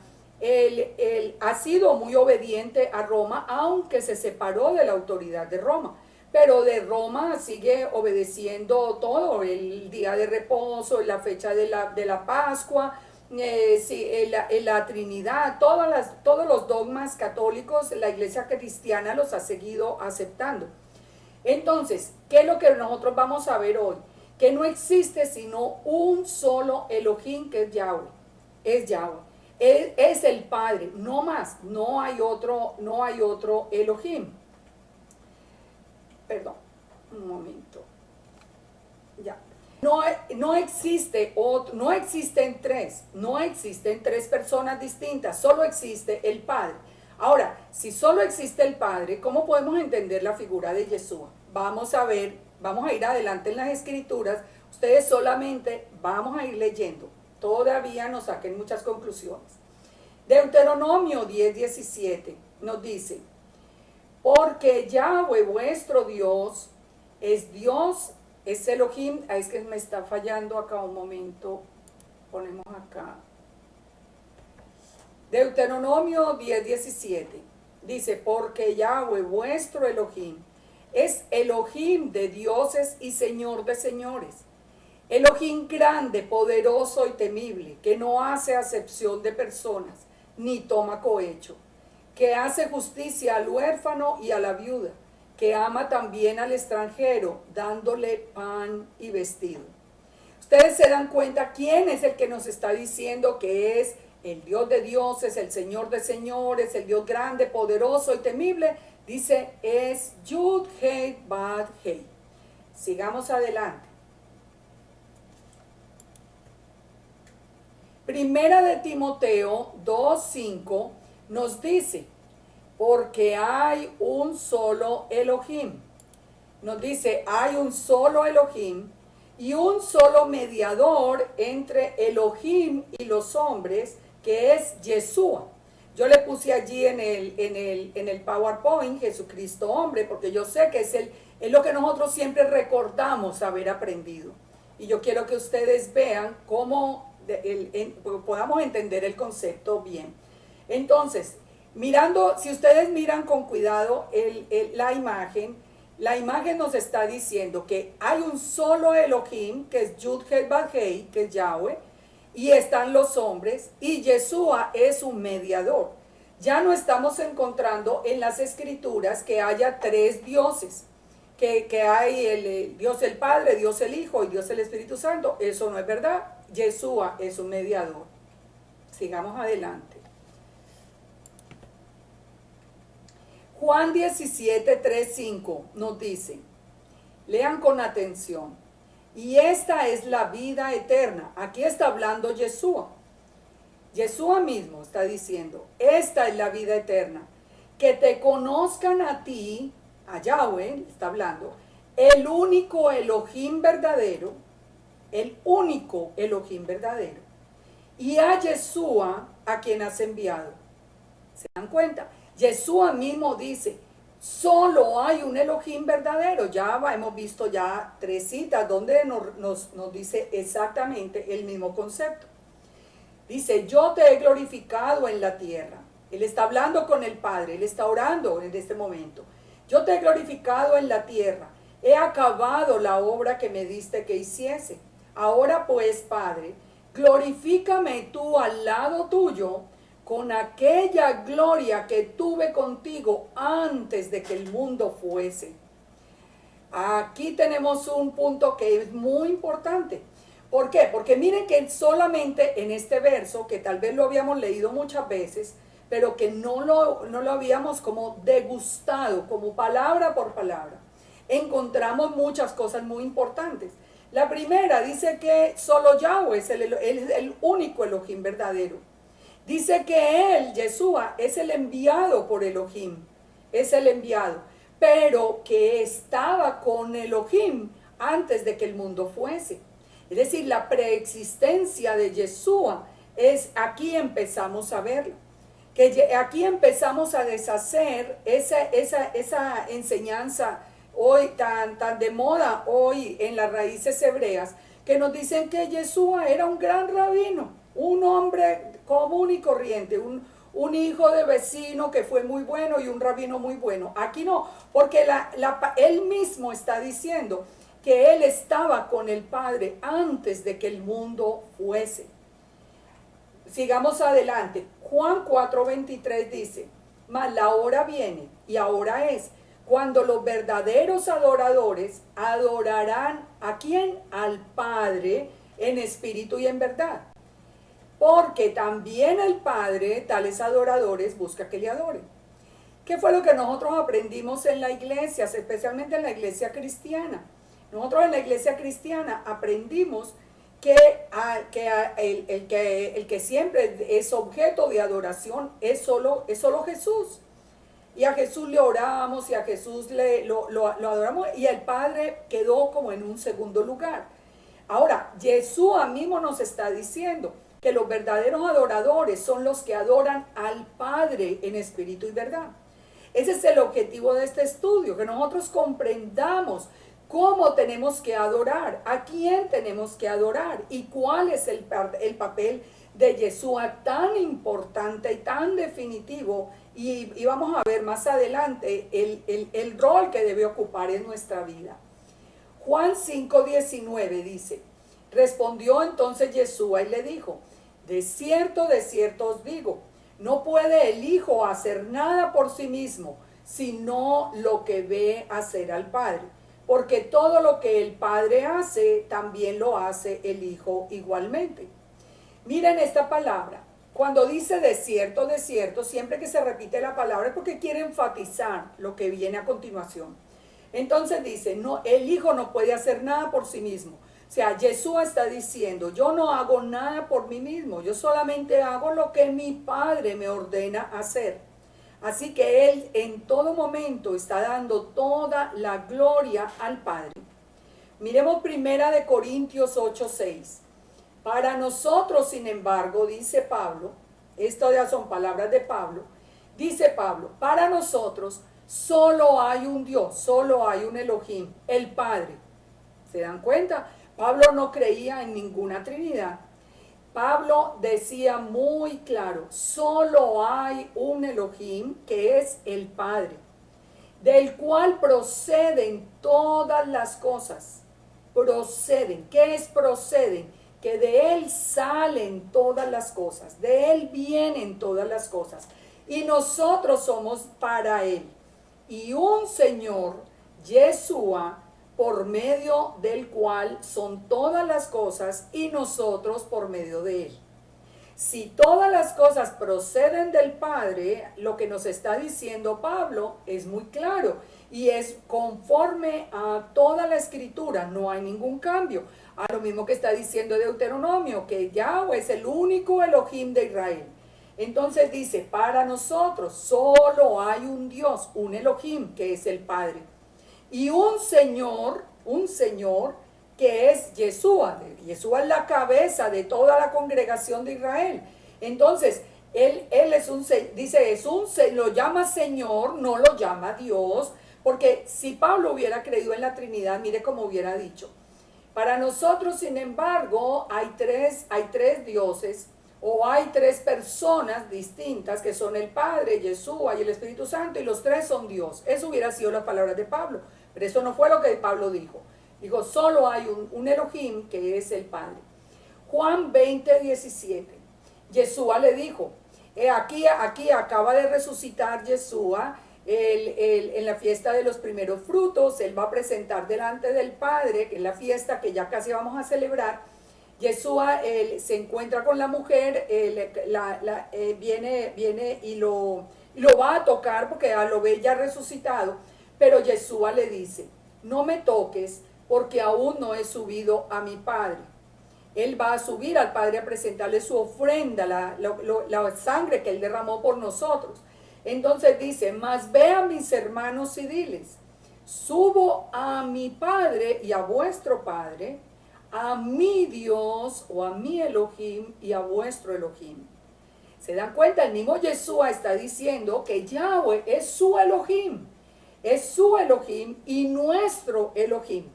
ha sido muy obediente a Roma, aunque se separó de la autoridad de Roma. Pero de Roma sigue obedeciendo todo, el día de reposo, la fecha de la Pascua, la Trinidad, todos los dogmas católicos, la iglesia cristiana los ha seguido aceptando. Entonces, ¿qué es lo que nosotros vamos a ver hoy? Que no existe sino un solo Elohim, que es Yahweh. Es Yahweh. Es el Padre, no más. No hay otro Elohim. Perdón, un momento. Ya. No existen tres personas distintas, solo existe el Padre. Ahora, si solo existe el Padre, ¿cómo podemos entender la figura de Yeshua? Vamos a ir adelante en las Escrituras, ustedes solamente vamos a ir leyendo, todavía no saquen muchas conclusiones. Deuteronomio 10:17 nos dice, porque Yahweh vuestro Dios, es Elohim. Es que me está fallando acá un momento, ponemos acá. Deuteronomio 10:17 dice, porque Yahweh vuestro Elohim es Elohim de dioses y Señor de señores, Elohim grande, poderoso y temible, que no hace acepción de personas, ni toma cohecho, que hace justicia al huérfano y a la viuda, que ama también al extranjero, dándole pan y vestido. Ustedes se dan cuenta quién es el que nos está diciendo que es el Dios de dioses, el Señor de señores, el Dios grande, poderoso y temible. Dice, es Yud Hei Bad Hei. Sigamos adelante. Primera de Timoteo 2:5 nos dice, porque hay un solo Elohim. Nos dice, hay un solo Elohim y un solo mediador entre Elohim y los hombres, que es Yeshua. Yo le puse allí en el PowerPoint Jesucristo hombre, porque yo sé que es lo que nosotros siempre recordamos haber aprendido. Y yo quiero que ustedes vean cómo podamos entender el concepto bien. Entonces, si ustedes miran con cuidado la imagen nos está diciendo que hay un solo Elohim, que es Yud Hei Bad Hei, que es Yahweh, y están los hombres, y Yeshua es un mediador. Ya no estamos encontrando en las Escrituras que haya tres dioses, que hay el Dios el Padre, Dios el Hijo y Dios el Espíritu Santo. Eso no es verdad. Yeshua es un mediador. Sigamos adelante. Juan 17:3-5 nos dice, lean con atención, y esta es la vida eterna. Aquí está hablando Yeshua. Yeshua mismo está diciendo, esta es la vida eterna, que te conozcan a ti, a Yahweh, está hablando, el único Elohim verdadero, y a Yeshua a quien has enviado. ¿Se dan cuenta? Yeshua mismo dice, solo hay un Elohim verdadero. Ya hemos visto ya 3 citas donde nos dice exactamente el mismo concepto. Dice, yo te he glorificado en la tierra. Él está hablando con el Padre, él está orando en este momento. Yo te he glorificado en la tierra, he acabado la obra que me diste que hiciese. Ahora pues, Padre, glorifícame tú al lado tuyo, con aquella gloria que tuve contigo antes de que el mundo fuese. Aquí tenemos un punto que es muy importante. ¿Por qué? Porque miren que solamente en este verso, que tal vez lo habíamos leído muchas veces, pero que no lo habíamos como degustado, como palabra por palabra, encontramos muchas cosas muy importantes. La primera dice que solo Yahweh es el único Elohim verdadero. Dice que él, Yeshua, es el enviado por Elohim, es el enviado, pero que estaba con Elohim antes de que el mundo fuese. Es decir, la preexistencia de Yeshua aquí empezamos a verlo, que aquí empezamos a deshacer esa enseñanza hoy tan de moda hoy en las raíces hebreas, que nos dicen que Yeshua era un gran rabino, un hombre común y corriente, un hijo de vecino que fue muy bueno y un rabino muy bueno. Aquí no, porque él mismo está diciendo que él estaba con el Padre antes de que el mundo fuese. Sigamos adelante. Juan 4:23 dice, mas la hora viene y ahora es cuando los verdaderos adoradores adorarán ¿a quién? Al Padre en espíritu y en verdad. Porque también el Padre, tales adoradores, busca que le adoren. ¿Qué fue lo que nosotros aprendimos en la iglesia, especialmente en la iglesia cristiana? Nosotros en la iglesia cristiana aprendimos que el que siempre es objeto de adoración es solo Jesús. Y a Jesús le oramos y a Jesús lo adoramos y el Padre quedó como en un segundo lugar. Ahora, Yeshua mismo nos está diciendo que los verdaderos adoradores son los que adoran al Padre en espíritu y verdad. Ese es el objetivo de este estudio, que nosotros comprendamos cómo tenemos que adorar, a quién tenemos que adorar y cuál es el papel de Yeshua tan importante y tan definitivo. Y vamos a ver más adelante el rol que debe ocupar en nuestra vida. Juan 5:19 dice, respondió entonces Yeshua y le dijo, de cierto os digo, no puede el Hijo hacer nada por sí mismo, sino lo que ve hacer al Padre. Porque todo lo que el Padre hace, también lo hace el Hijo igualmente. Miren esta palabra. Cuando dice de cierto, siempre que se repite la palabra es porque quiere enfatizar lo que viene a continuación. Entonces dice, no, el Hijo no puede hacer nada por sí mismo. O sea, Yeshua está diciendo, yo no hago nada por mí mismo, yo solamente hago lo que mi Padre me ordena hacer. Así que Él en todo momento está dando toda la gloria al Padre. Miremos 1 Corintios 8:6. Para nosotros, sin embargo, dice Pablo, esto ya son palabras de Pablo, dice Pablo, para nosotros solo hay un Dios, solo hay un Elohim, el Padre. ¿Se dan cuenta? Pablo no creía en ninguna Trinidad. Pablo decía muy claro, solo hay un Elohim que es el Padre, del cual proceden todas las cosas. Proceden. ¿Qué es proceden? Que de Él salen todas las cosas, de Él vienen todas las cosas. Y nosotros somos para Él. Y un Señor, Yeshua, por medio del cual son todas las cosas y nosotros por medio de Él. Si todas las cosas proceden del Padre, lo que nos está diciendo Pablo es muy claro y es conforme a toda la Escritura, no hay ningún cambio. A lo mismo que está diciendo Deuteronomio, que Yahweh es el único Elohim de Israel. Entonces dice, para nosotros solo hay un Dios, un Elohim, que es el Padre. Y un Señor que es Yeshua. Yeshua es la cabeza de toda la congregación de Israel. Entonces, él es lo llama Señor, no lo llama Dios, porque si Pablo hubiera creído en la Trinidad, mire cómo hubiera dicho. Para nosotros, sin embargo, hay tres dioses, o hay tres personas distintas que son el Padre, Yeshua y el Espíritu Santo, y los tres son Dios. Eso hubiera sido las palabras de Pablo, pero eso no fue lo que Pablo dijo. Dijo, solo hay un Elohim que es el Padre. Juan 20:17. Yeshua le dijo, aquí acaba de resucitar Yeshua en la fiesta de los primeros frutos. Él va a presentar delante del Padre, que es la fiesta que ya casi vamos a celebrar. Yeshua se encuentra con la mujer, viene y lo va a tocar porque lo ve ya resucitado. Pero Yeshua le dice, no me toques porque aún no he subido a mi Padre. Él va a subir al Padre a presentarle su ofrenda, la sangre que Él derramó por nosotros. Entonces dice, mas ve a mis hermanos y diles, subo a mi Padre y a vuestro Padre, a mi Dios o a mi Elohim y a vuestro Elohim. ¿Se dan cuenta? El mismo Yeshua está diciendo que Yahweh es su Elohim. Es su Elohim y nuestro Elohim.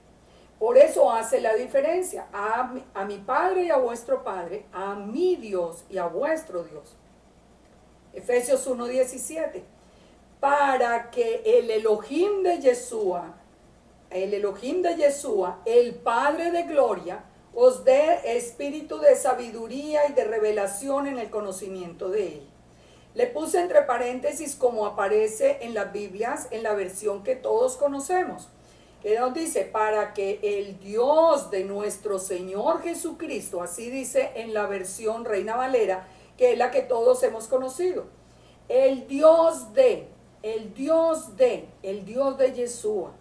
Por eso hace la diferencia. A mi Padre y a vuestro Padre, a mi Dios y a vuestro Dios. Efesios 1:17. Para que el Elohim de Yeshua, el Padre de gloria, os dé espíritu de sabiduría y de revelación en el conocimiento de Él. Le puse entre paréntesis como aparece en las Biblias, en la versión que todos conocemos, que nos dice, para que el Dios de nuestro Señor Jesucristo, así dice en la versión Reina Valera, que es la que todos hemos conocido, el Dios de Yeshua.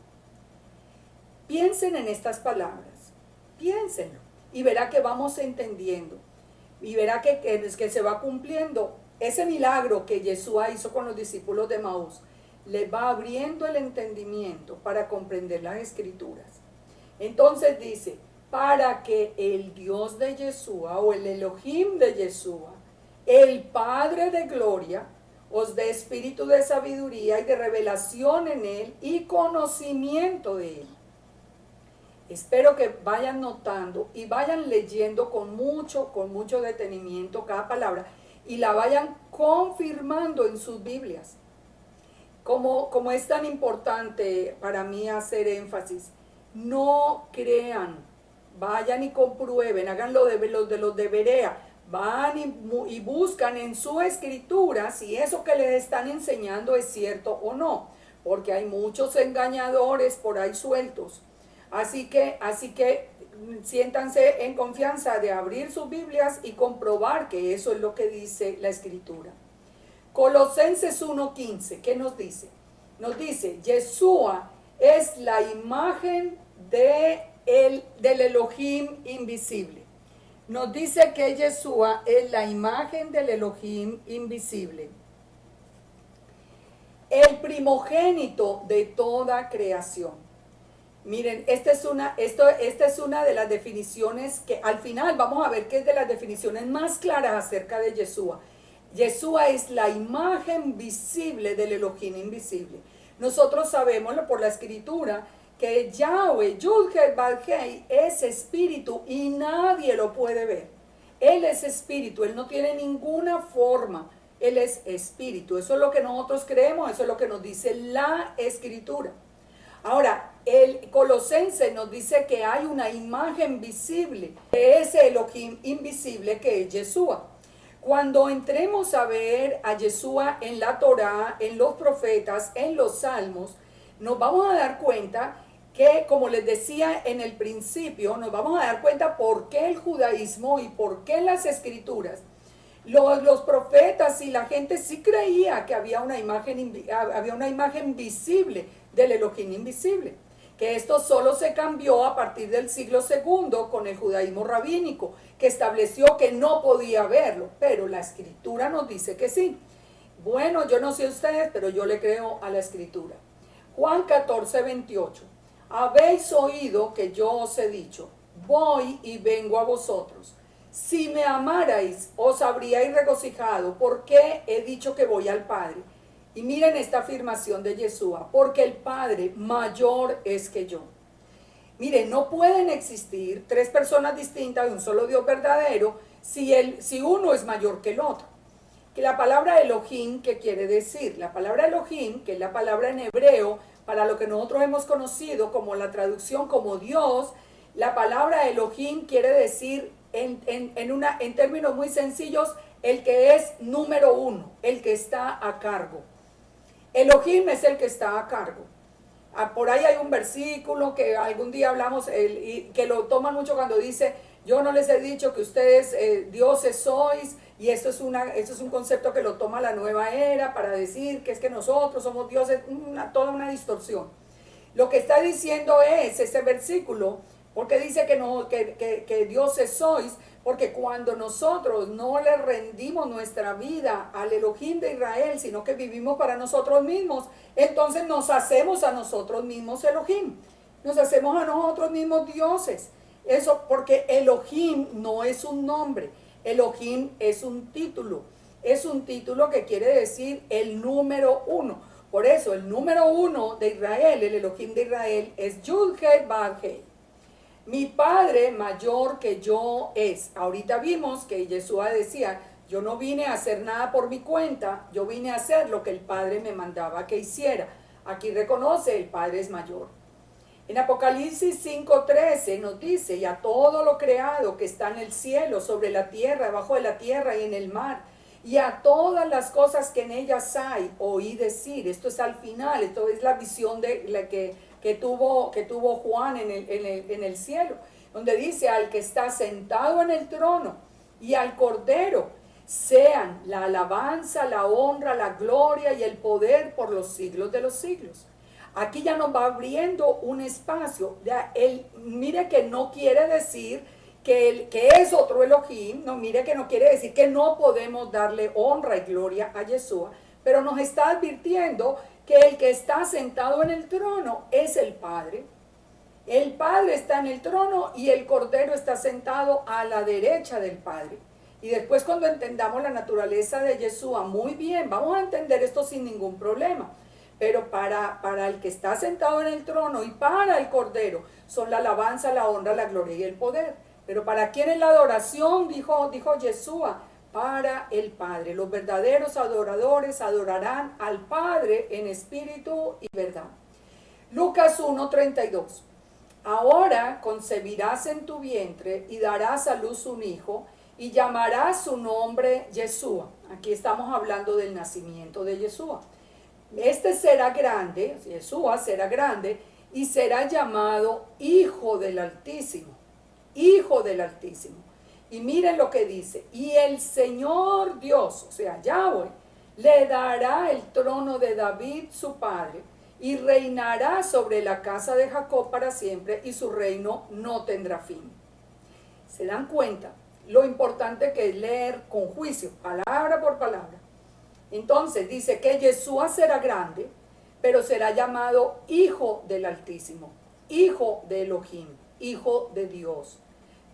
Piensen en estas palabras, piénsenlo, y verá que vamos entendiendo, y verá que se va cumpliendo ese milagro que Yeshua hizo con los discípulos de Maús. Le va abriendo el entendimiento para comprender las escrituras. Entonces dice, para que el Dios de Yeshua o el Elohim de Yeshua, el Padre de gloria, os dé espíritu de sabiduría y de revelación en Él y conocimiento de Él. Espero que vayan notando y vayan leyendo con mucho detenimiento cada palabra y la vayan confirmando en sus Biblias. Como es tan importante para mí hacer énfasis, no crean, vayan y comprueben, hagan lo de los de Berea, van y buscan en su escritura si eso que les están enseñando es cierto o no, porque hay muchos engañadores por ahí sueltos. Así que siéntanse en confianza de abrir sus Biblias y comprobar que eso es lo que dice la escritura. Colosenses 1:15, ¿qué nos dice? Nos dice, Yeshua es la imagen del Elohim invisible. Nos dice que Yeshua es la imagen del Elohim invisible. El primogénito de toda creación. Miren, esta es una de las definiciones que al final vamos a ver que es de las definiciones más claras acerca de Yeshua. Yeshua es la imagen visible del Elohim invisible. Nosotros sabemos por la escritura que Yahweh, Yud-Heh-Vav-Heh, es espíritu y nadie lo puede ver. Él es espíritu, Él no tiene ninguna forma, Él es espíritu. Eso es lo que nosotros creemos, eso es lo que nos dice la escritura. Ahora, el Colosense nos dice que hay una imagen visible de ese Elohim invisible que es Yeshua. Cuando entremos a ver a Yeshua en la Torá, en los profetas, en los salmos, nos vamos a dar cuenta que, como les decía en el principio, nos vamos a dar cuenta por qué el judaísmo y por qué las escrituras, los profetas y la gente sí creía que había una imagen visible del Elohim invisible, que esto solo se cambió a partir del siglo II con el judaísmo rabínico, que estableció que no podía verlo, pero la escritura nos dice que sí. Bueno, yo no sé ustedes, pero yo le creo a la escritura. Juan 14:28. Habéis oído que yo os he dicho, voy y vengo a vosotros. Si me amarais, os habríais regocijado, porque he dicho que voy al Padre. Y miren esta afirmación de Yeshua, porque el Padre mayor es que yo. Miren, no pueden existir tres personas distintas de un solo Dios verdadero si uno es mayor que el otro. Que la palabra Elohim, ¿qué quiere decir? La palabra Elohim, que es la palabra en hebreo, para lo que nosotros hemos conocido como la traducción como Dios, la palabra Elohim quiere decir en términos muy sencillos, el que es número uno, el que está a cargo. Elohim es el que está a cargo. Por ahí hay un versículo que algún día hablamos, que lo toman mucho cuando dice, yo no les he dicho que ustedes dioses sois, y esto es un concepto que lo toma la nueva era para decir que es que nosotros somos dioses, toda una distorsión. Lo que está diciendo es ese versículo, porque dice que dioses sois, porque cuando nosotros no le rendimos nuestra vida al Elohim de Israel, sino que vivimos para nosotros mismos, entonces nos hacemos a nosotros mismos Elohim, nos hacemos a nosotros mismos dioses. Eso porque Elohim no es un nombre, Elohim es un título que quiere decir el número uno. Por eso el número uno de Israel, el Elohim de Israel, es Yud-Heh Vav-Heh. Mi Padre mayor que yo es. Ahorita vimos que Yeshua decía, yo no vine a hacer nada por mi cuenta, yo vine a hacer lo que el Padre me mandaba que hiciera. Aquí reconoce, el Padre es mayor. En Apocalipsis 5:13 nos dice, y a todo lo creado que está en el cielo, sobre la tierra, debajo de la tierra y en el mar, y a todas las cosas que en ellas hay, oí decir. Esto es al final, esto es la visión de la que tuvo Juan en el cielo, donde dice, al que está sentado en el trono y al Cordero, sean la alabanza, la honra, la gloria y el poder por los siglos de los siglos. Aquí ya nos va abriendo un espacio. Mire que no quiere decir que es otro Elohim, no, mire que no quiere decir que no podemos darle honra y gloria a Yeshua, pero nos está advirtiendo que el que está sentado en el trono es el Padre. El Padre está en el trono y el Cordero está sentado a la derecha del Padre. Y después, cuando entendamos la naturaleza de Yeshua, muy bien, vamos a entender esto sin ningún problema. Pero para el que está sentado en el trono y para el Cordero son la alabanza, la honra, la gloria y el poder. Pero para quién es la adoración, dijo Yeshua, para el Padre. Los verdaderos adoradores adorarán al Padre en espíritu y verdad. Lucas 1:32. Ahora concebirás en tu vientre y darás a luz un hijo y llamarás su nombre Yeshua. Aquí estamos hablando del nacimiento de Yeshua. Este será grande, Yeshua será grande y será llamado Hijo del Altísimo. Hijo del Altísimo. Y miren lo que dice, y el Señor Dios, o sea, Yahweh, le dará el trono de David su padre, y reinará sobre la casa de Jacob para siempre, y su reino no tendrá fin. ¿Se dan cuenta? Lo importante que es leer con juicio, palabra por palabra. Entonces dice que Yeshua será grande, pero será llamado Hijo del Altísimo, Hijo de Elohim, Hijo de Dios.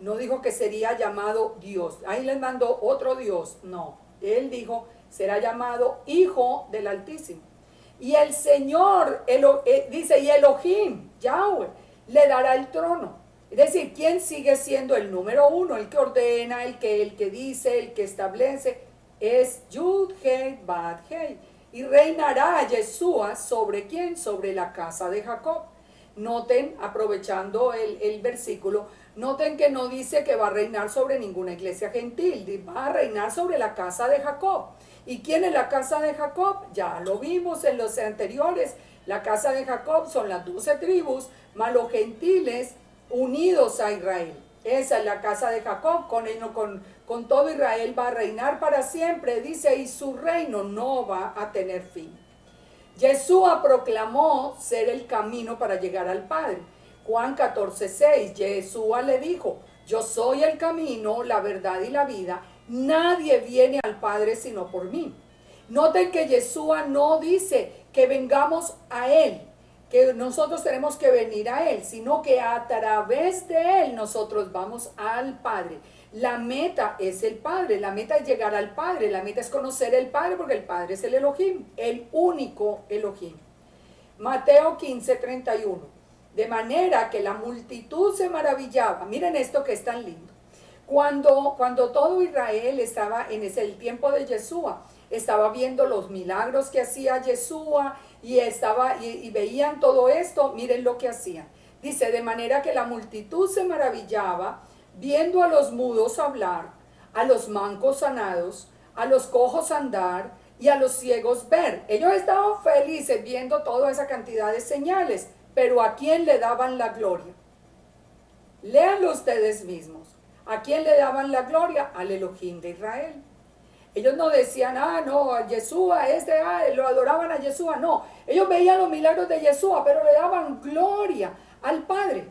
No dijo que sería llamado Dios. Ahí les mandó otro Dios. No, él dijo, será llamado Hijo del Altísimo. Y el Señor, dice, y Elohim, Yahweh, le dará el trono. Es decir, ¿quién sigue siendo el número uno? El que ordena, el que dice, el que establece, es Yud-Heh Vav-Heh. Y reinará Yeshua sobre ¿quién? Sobre la casa de Jacob. Noten, aprovechando el versículo, noten que no dice que va a reinar sobre ninguna iglesia gentil, va a reinar sobre la casa de Jacob. ¿Y quién es la casa de Jacob? Ya lo vimos en los anteriores. La casa de Jacob son las 12 tribus, más los gentiles unidos a Israel. Esa es la casa de Jacob, con todo Israel va a reinar para siempre, dice, y su reino no va a tener fin. Yeshua proclamó ser el camino para llegar al Padre. Juan 14:6, Yeshua le dijo, yo soy el camino, la verdad y la vida, nadie viene al Padre sino por mí. Noten que Yeshua no dice que vengamos a Él, que nosotros tenemos que venir a Él, sino que a través de Él nosotros vamos al Padre. La meta es el Padre, la meta es llegar al Padre, la meta es conocer el Padre, porque el Padre es el Elohim, el único Elohim. Mateo 15:31. De manera que la multitud se maravillaba. Miren esto que es tan lindo. Cuando todo Israel estaba en el tiempo de Yeshua, estaba viendo los milagros que hacía Yeshua y veían todo esto, miren lo que hacían. Dice, de manera que la multitud se maravillaba viendo a los mudos hablar, a los mancos sanados, a los cojos andar y a los ciegos ver. Ellos estaban felices viendo toda esa cantidad de señales, pero ¿a quién le daban la gloria? Léanlo ustedes mismos. ¿A quién le daban la gloria? Al Elohim de Israel. Ellos no decían, no, a Yeshua, lo adoraban a Yeshua. No, ellos veían los milagros de Yeshua, pero le daban gloria al Padre.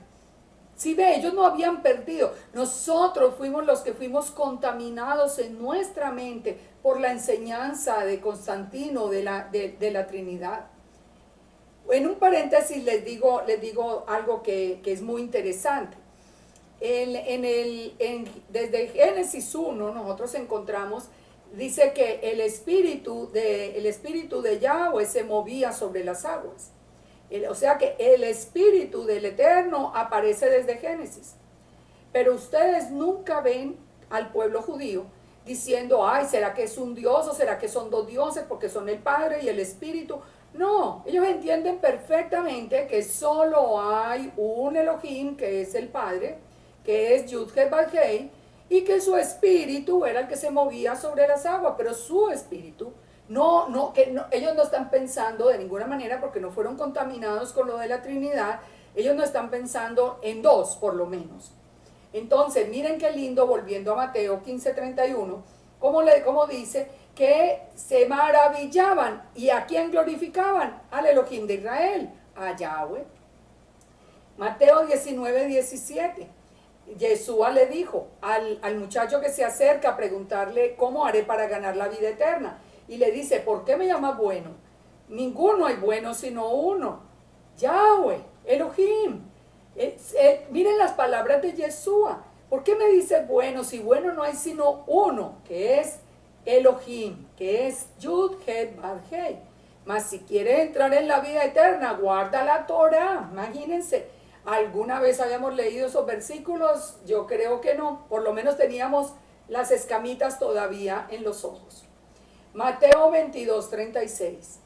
Si ve, ellos no habían perdido. Nosotros fuimos los que fuimos contaminados en nuestra mente por la enseñanza de Constantino de la Trinidad. En un paréntesis les digo algo que es muy interesante. Desde Génesis 1 nosotros encontramos dice que el espíritu de Yahweh se movía sobre las aguas. O sea que el espíritu del Eterno aparece desde Génesis. Pero ustedes nunca ven al pueblo judío diciendo, ay, ¿será que es un Dios o será que son dos dioses porque son el Padre y el Espíritu? No, ellos entienden perfectamente que solo hay un Elohim, que es el Padre, que es Yud-Heh-Vav-Heh, y que su espíritu era el que se movía sobre las aguas, pero su espíritu, ellos no están pensando de ninguna manera, porque no fueron contaminados con lo de la Trinidad, ellos no están pensando en dos, por lo menos. Entonces, miren qué lindo, volviendo a Mateo 15:31, como dice que se maravillaban. ¿Y a quién glorificaban? Al Elohim de Israel, a Yahweh. Mateo 19:17. Yeshua le dijo al muchacho que se acerca a preguntarle, ¿cómo haré para ganar la vida eterna? Y le dice, ¿por qué me llamas bueno? Ninguno hay bueno sino uno, Yahweh, Elohim. Miren las palabras de Yeshua. ¿Por qué me dice bueno si bueno no hay sino uno, que es Elohim, que es Yud-Heh-Vav-Heh? Mas si quieres entrar en la vida eterna, guarda la Torah. Imagínense, ¿alguna vez habíamos leído esos versículos? Yo creo que no. Por lo menos teníamos las escamitas todavía en los ojos. Mateo 22:36.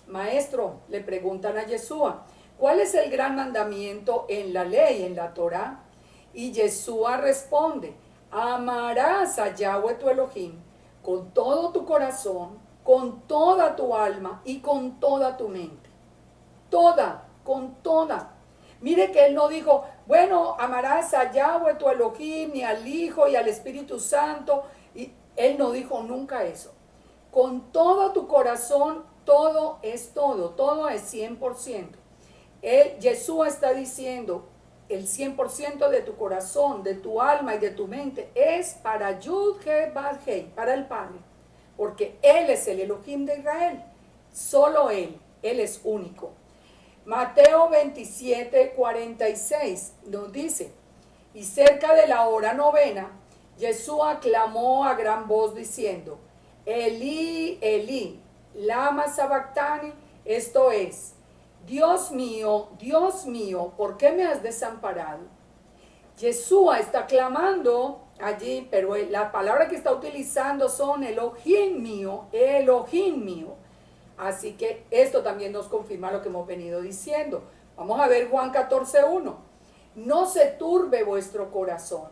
Maestro, le preguntan a Yeshua, ¿cuál es el gran mandamiento en la ley, en la Torah? Y Yeshua responde, amarás a Yahweh tu Elohim con todo tu corazón, con toda tu alma y con toda tu mente. Toda, con toda. Mire que él no dijo, bueno, amarás a Yahweh tu Elohim, ni al Hijo y al Espíritu Santo. Y él no dijo nunca eso. Con todo tu corazón, todo es 100%. Yeshua está diciendo, el 100% de tu corazón, de tu alma y de tu mente es para Yud-Heh-Vav-Heh, para el Padre, porque Él es el Elohim de Israel, solo Él es único. Mateo 27:46 nos dice, y cerca de la hora novena, Yeshua clamó a gran voz diciendo, Elí, Elí, lama sabactani, esto es, Dios mío, ¿por qué me has desamparado? Yeshua está clamando allí, pero la palabra que está utilizando son Elohim mío, Elohim mío. Así que esto también nos confirma lo que hemos venido diciendo. Vamos a ver Juan 14:1. No se turbe vuestro corazón.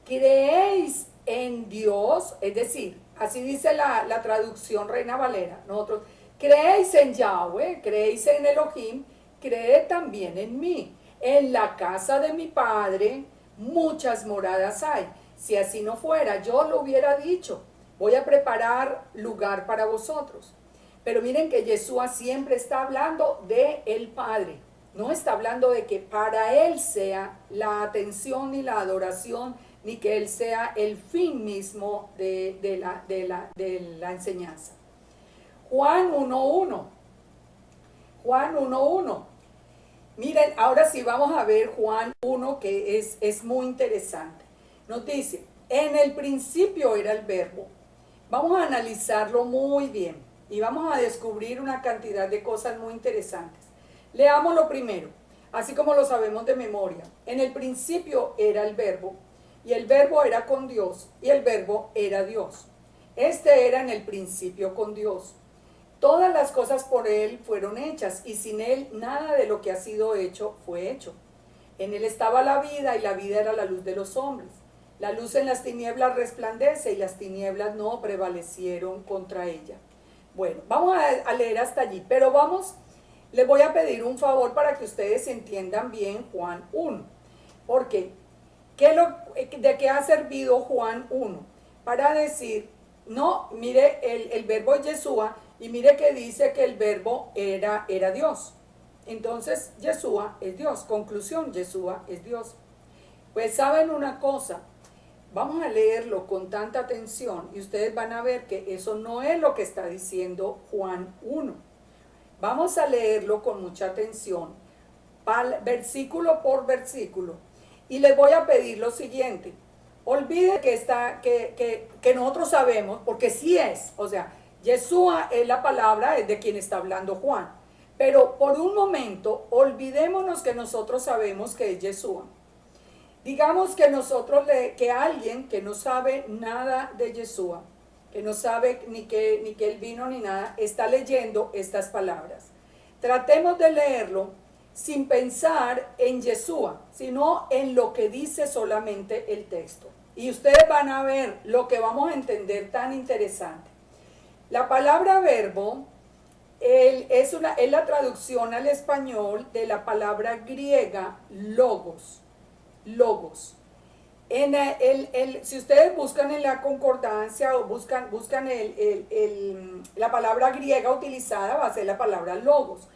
Creéis en Dios, es decir, así dice la traducción Reina Valera. Nosotros, creéis en Yahweh, creéis en Elohim, creed también en mí. En la casa de mi Padre muchas moradas hay. Si así no fuera, yo lo hubiera dicho. Voy a preparar lugar para vosotros. Pero miren que Yeshua siempre está hablando de el Padre. No está hablando de que para Él sea la atención ni la adoración, ni que Él sea el fin mismo de la enseñanza. Juan 1:1. Juan 1:1. Miren, ahora sí vamos a ver Juan 1, que es muy interesante. Nos dice, en el principio era el verbo. Vamos a analizarlo muy bien y vamos a descubrir una cantidad de cosas muy interesantes. Leámoslo primero, así como lo sabemos de memoria. En el principio era el verbo, y el verbo era con Dios, y el verbo era Dios. Este era en el principio con Dios. Todas las cosas por Él fueron hechas, y sin Él nada de lo que ha sido hecho fue hecho. En Él estaba la vida, y la vida era la luz de los hombres. La luz en las tinieblas resplandece, y las tinieblas no prevalecieron contra ella. Bueno, vamos a leer hasta allí, pero les voy a pedir un favor para que ustedes entiendan bien Juan 1. Porque, ¿de qué ha servido Juan 1? Para decir, no, mire, el verbo es Yeshua, y mire que dice que el verbo era Dios. Entonces, Yeshua es Dios. Conclusión, Yeshua es Dios. Pues, ¿saben una cosa? Vamos a leerlo con tanta atención y ustedes van a ver que eso no es lo que está diciendo Juan 1. Vamos a leerlo con mucha atención, versículo por versículo. Y les voy a pedir lo siguiente. olvide que nosotros sabemos, porque sí es, o sea, Yeshua es la palabra de quien está hablando Juan. Pero por un momento, olvidémonos que nosotros sabemos que es Yeshua. Digamos que que alguien que no sabe nada de Yeshua, que no sabe ni que él vino ni nada, está leyendo estas palabras. Tratemos de leerlo sin pensar en Yeshua, sino en lo que dice solamente el texto. Y ustedes van a ver lo que vamos a entender tan interesante. La palabra verbo es la traducción al español de la palabra griega logos. Logos. Si ustedes buscan en la concordancia o buscan la palabra griega utilizada, va a ser la palabra logos.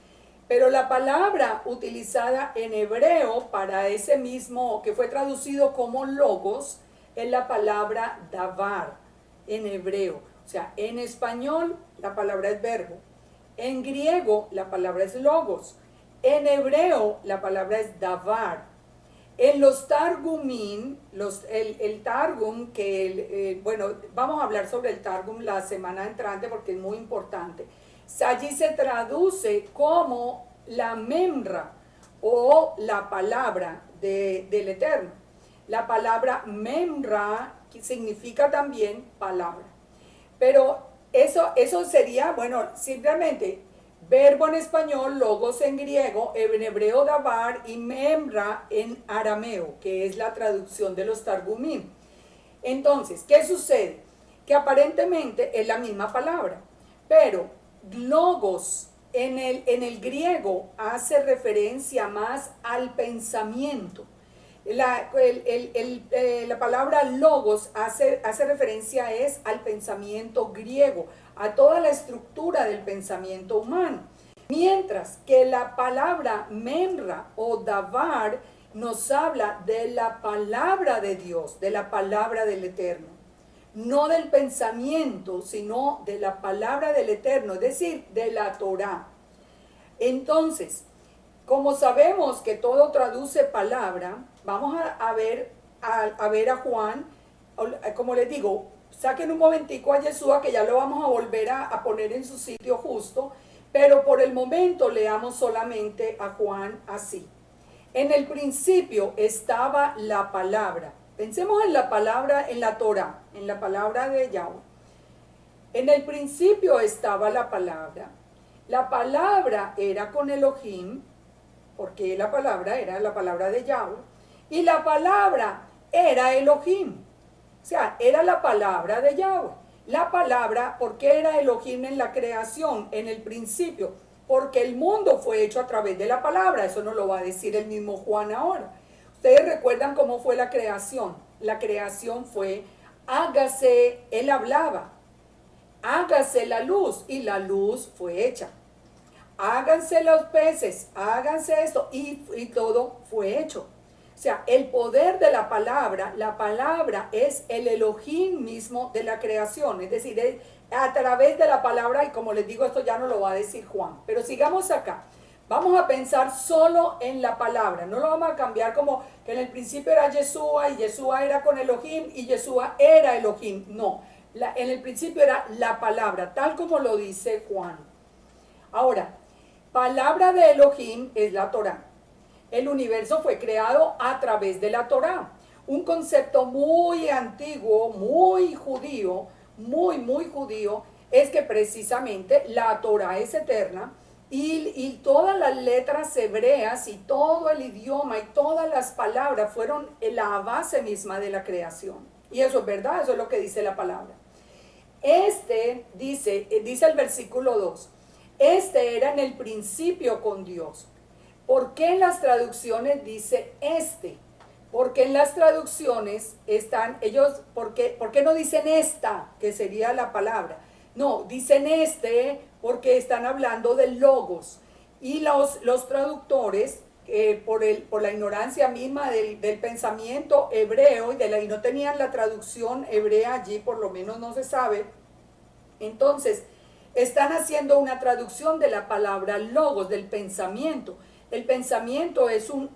Pero la palabra utilizada en hebreo para ese mismo, que fue traducido como logos, es la palabra davar en hebreo. O sea, en español la palabra es verbo. En griego la palabra es logos. En hebreo la palabra es davar. En los Targumim, el Targum, bueno, vamos a hablar sobre el Targum la semana entrante porque es muy importante. Allí se traduce como la memra o la palabra del Eterno. La palabra memra significa también palabra. Pero eso sería, bueno, simplemente verbo en español, logos en griego, en hebreo davar y memra en arameo, que es la traducción de los Targumim. Entonces, ¿qué sucede? Que aparentemente es la misma palabra, pero logos en el griego hace referencia más al pensamiento. La palabra logos hace referencia al pensamiento griego, a toda la estructura del pensamiento humano. Mientras que la palabra memra o davar nos habla de la palabra de Dios, de la palabra del Eterno. No del pensamiento, sino de la palabra del Eterno, es decir, de la Torá. Entonces, como sabemos que todo traduce palabra, vamos a ver a Juan, como les digo, saquen un momentico a Yeshua que ya lo vamos a volver a poner en su sitio justo, pero por el momento leamos solamente a Juan así. En el principio estaba la palabra. Pensemos en la palabra, en la Torah, en la palabra de Yahweh. En el principio estaba la palabra. La palabra era con Elohim, porque la palabra era la palabra de Yahweh, y la palabra era Elohim, o sea, era la palabra de Yahweh. La palabra, ¿por qué era Elohim en la creación, en el principio? Porque el mundo fue hecho a través de la palabra, eso nos lo va a decir el mismo Juan ahora. Ustedes recuerdan cómo fue la creación. La creación fue, hágase, él hablaba, hágase la luz, y la luz fue hecha. Háganse los peces, háganse esto, y todo fue hecho. O sea, el poder de la palabra es el Elohim mismo de la creación, es decir, a través de la palabra, y como les digo, esto ya no lo va a decir Juan, pero sigamos acá. Vamos a pensar solo en la palabra, no lo vamos a cambiar como que en el principio era Yeshua, y Yeshua era con Elohim, y Yeshua era Elohim, no. En el principio era la palabra, tal como lo dice Juan. Ahora, palabra de Elohim es la Torá. El universo fue creado a través de la Torá. Un concepto muy antiguo, muy judío, muy judío, es que precisamente la Torá es eterna y todas las letras hebreas y todo el idioma y todas las palabras fueron la base misma de la creación. Y eso es verdad, eso es lo que dice la palabra. Dice el versículo 2, este era en el principio con Dios. ¿Por qué en las traducciones dice este? Porque en las traducciones están ellos, ¿por qué no dicen esta, que sería la palabra? No, dicen este porque están hablando de logos. Y los traductores, por la ignorancia misma del pensamiento hebreo, y no tenían la traducción hebrea allí, por lo menos no se sabe, entonces están haciendo una traducción de la palabra logos, del pensamiento. El pensamiento es un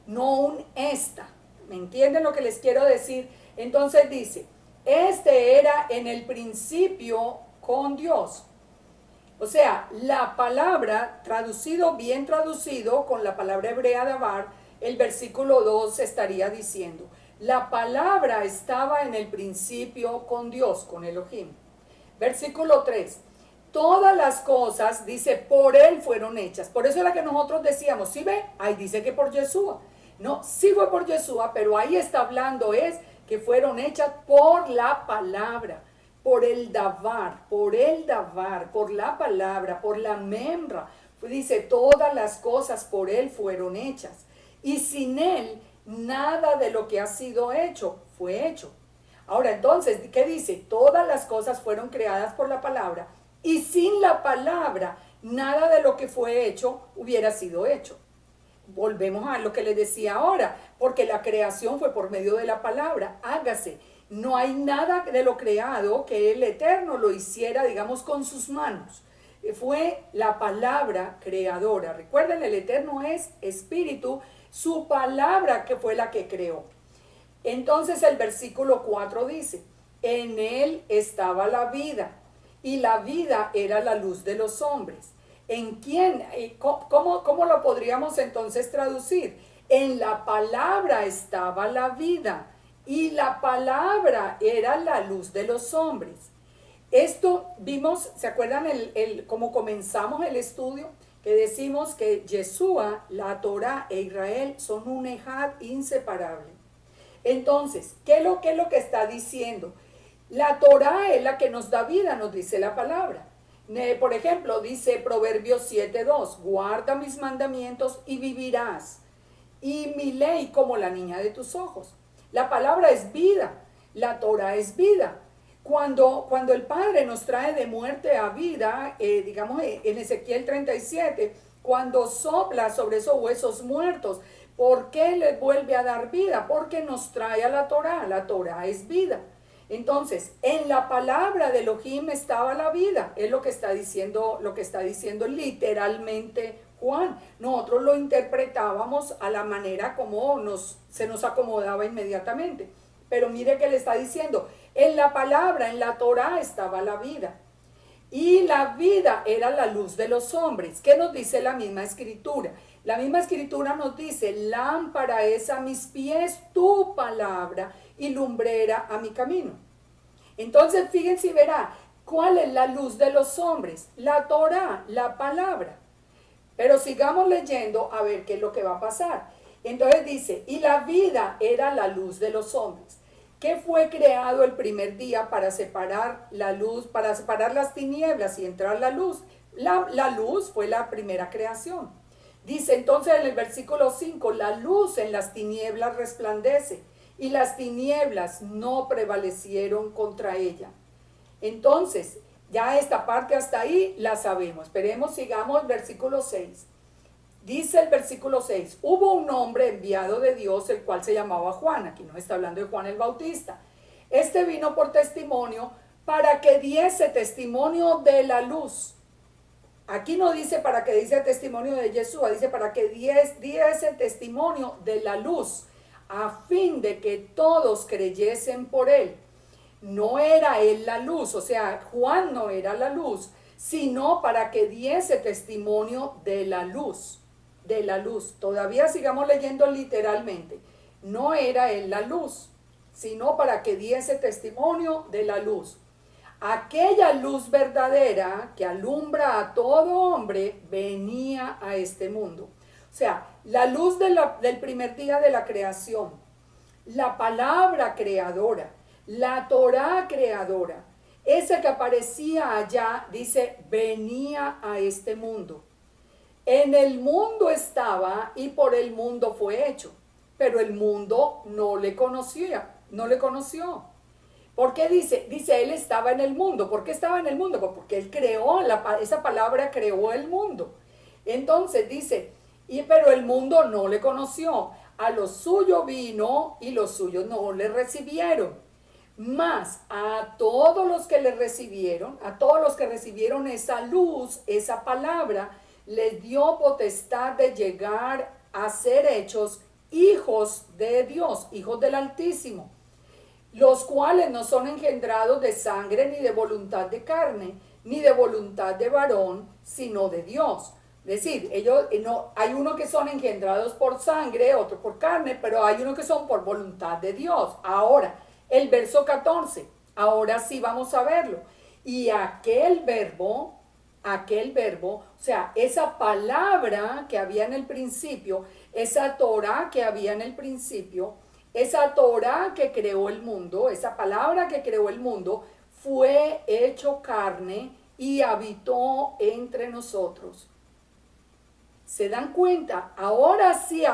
no un esta. ¿Me entienden lo que les quiero decir? Entonces dice, este era en el principio con Dios. O sea, la palabra, bien traducido con la palabra hebrea davar, el versículo 2 estaría diciendo, la palabra estaba en el principio con Dios, con Elohim. Versículo 3, todas las cosas, dice, por Él fueron hechas. Por eso era que nosotros decíamos, ¿sí ve? Ahí dice que por Yeshua. No, sí fue por Yeshua, pero ahí está hablando es que fueron hechas por la palabra, por el davar, por la palabra, por la membra. Dice, todas las cosas por Él fueron hechas. Y sin Él, nada de lo que ha sido hecho fue hecho. Ahora, entonces, ¿qué dice? Todas las cosas fueron creadas por la palabra. Y sin la palabra, nada de lo que fue hecho hubiera sido hecho. Volvemos a lo que les decía ahora, porque la creación fue por medio de la palabra, hágase. No hay nada de lo creado que el Eterno lo hiciera, digamos, con sus manos. Fue la palabra creadora. Recuerden, el Eterno es espíritu, su palabra que fue la que creó. Entonces el versículo 4 dice, en él estaba la vida, y la vida era la luz de los hombres. ¿En quién? ¿Cómo lo podríamos entonces traducir? En la palabra estaba la vida, y la palabra era la luz de los hombres. Esto vimos, ¿se acuerdan cómo comenzamos el estudio? Que decimos que Yeshua, la Torah e Israel son un ejad inseparable. Entonces, ¿qué es lo que está diciendo? La Torah es la que nos da vida, nos dice la palabra. Por ejemplo, dice Proverbios 7:2, guarda mis mandamientos y vivirás, y mi ley como la niña de tus ojos. La palabra es vida, la Torah es vida. Cuando el Padre nos trae de muerte a vida, digamos en Ezequiel 37, cuando sopla sobre esos huesos muertos, ¿por qué les vuelve a dar vida? Porque nos trae a la Torah es vida. Entonces, en la palabra de Elohim estaba la vida, es lo que está diciendo literalmente Juan. Nosotros lo interpretábamos a la manera como se nos acomodaba inmediatamente. Pero mire que le está diciendo, en la palabra, en la Torah estaba la vida. Y la vida era la luz de los hombres. ¿Qué nos dice la misma escritura? La misma escritura nos dice, lámpara es a mis pies tu palabra y lumbrera a mi camino. Entonces fíjense y verá, ¿cuál es la luz de los hombres? La Torah, la palabra. Pero sigamos leyendo a ver qué es lo que va a pasar. Entonces dice, y la vida era la luz de los hombres. ¿Qué fue creado el primer día para separar la luz, para separar las tinieblas y entrar la luz? La luz fue la primera creación. Dice entonces en el versículo 5, la luz en las tinieblas resplandece y las tinieblas no prevalecieron contra ella. Entonces, ya esta parte hasta ahí la sabemos. Esperemos, sigamos el versículo 6. Dice el versículo 6, hubo un hombre enviado de Dios, el cual se llamaba Juan. Aquí nos está hablando de Juan el Bautista. Este vino por testimonio para que diese testimonio de la luz. Aquí no dice para que diese testimonio de Yeshua, dice para que diese testimonio de la luz, a fin de que todos creyesen por él. No era él la luz, o sea, Juan no era la luz, sino para que diese testimonio de la luz. De la luz. Todavía sigamos leyendo literalmente. No era él la luz, sino para que diese testimonio de la luz. Aquella luz verdadera que alumbra a todo hombre venía a este mundo. O sea, la luz del primer día de la creación, la palabra creadora, la Torah creadora, esa que aparecía allá, dice, venía a este mundo. En el mundo estaba y por el mundo fue hecho, pero el mundo no le conocía, no le conoció. ¿Por qué dice? Dice, él estaba en el mundo. ¿Por qué estaba en el mundo? Pues porque él creó, esa palabra creó el mundo. Entonces dice, pero el mundo no le conoció. A lo suyo vino y los suyos no le recibieron. Mas a todos los que le recibieron, a todos los que recibieron esa luz, esa palabra, les dio potestad de llegar a ser hechos hijos de Dios, hijos del Altísimo, los cuales no son engendrados de sangre, ni de voluntad de carne, ni de voluntad de varón, sino de Dios. Es decir, ellos no, hay unos que son engendrados por sangre, otros por carne, pero hay unos que son por voluntad de Dios. Ahora, el verso 14, ahora sí vamos a verlo. Y aquel verbo, o sea, esa palabra que había en el principio, esa Torah que había en el principio, esa Torah que creó el mundo, esa palabra que creó el mundo, fue hecho carne y habitó entre nosotros. ¿Se dan cuenta? Ahora sí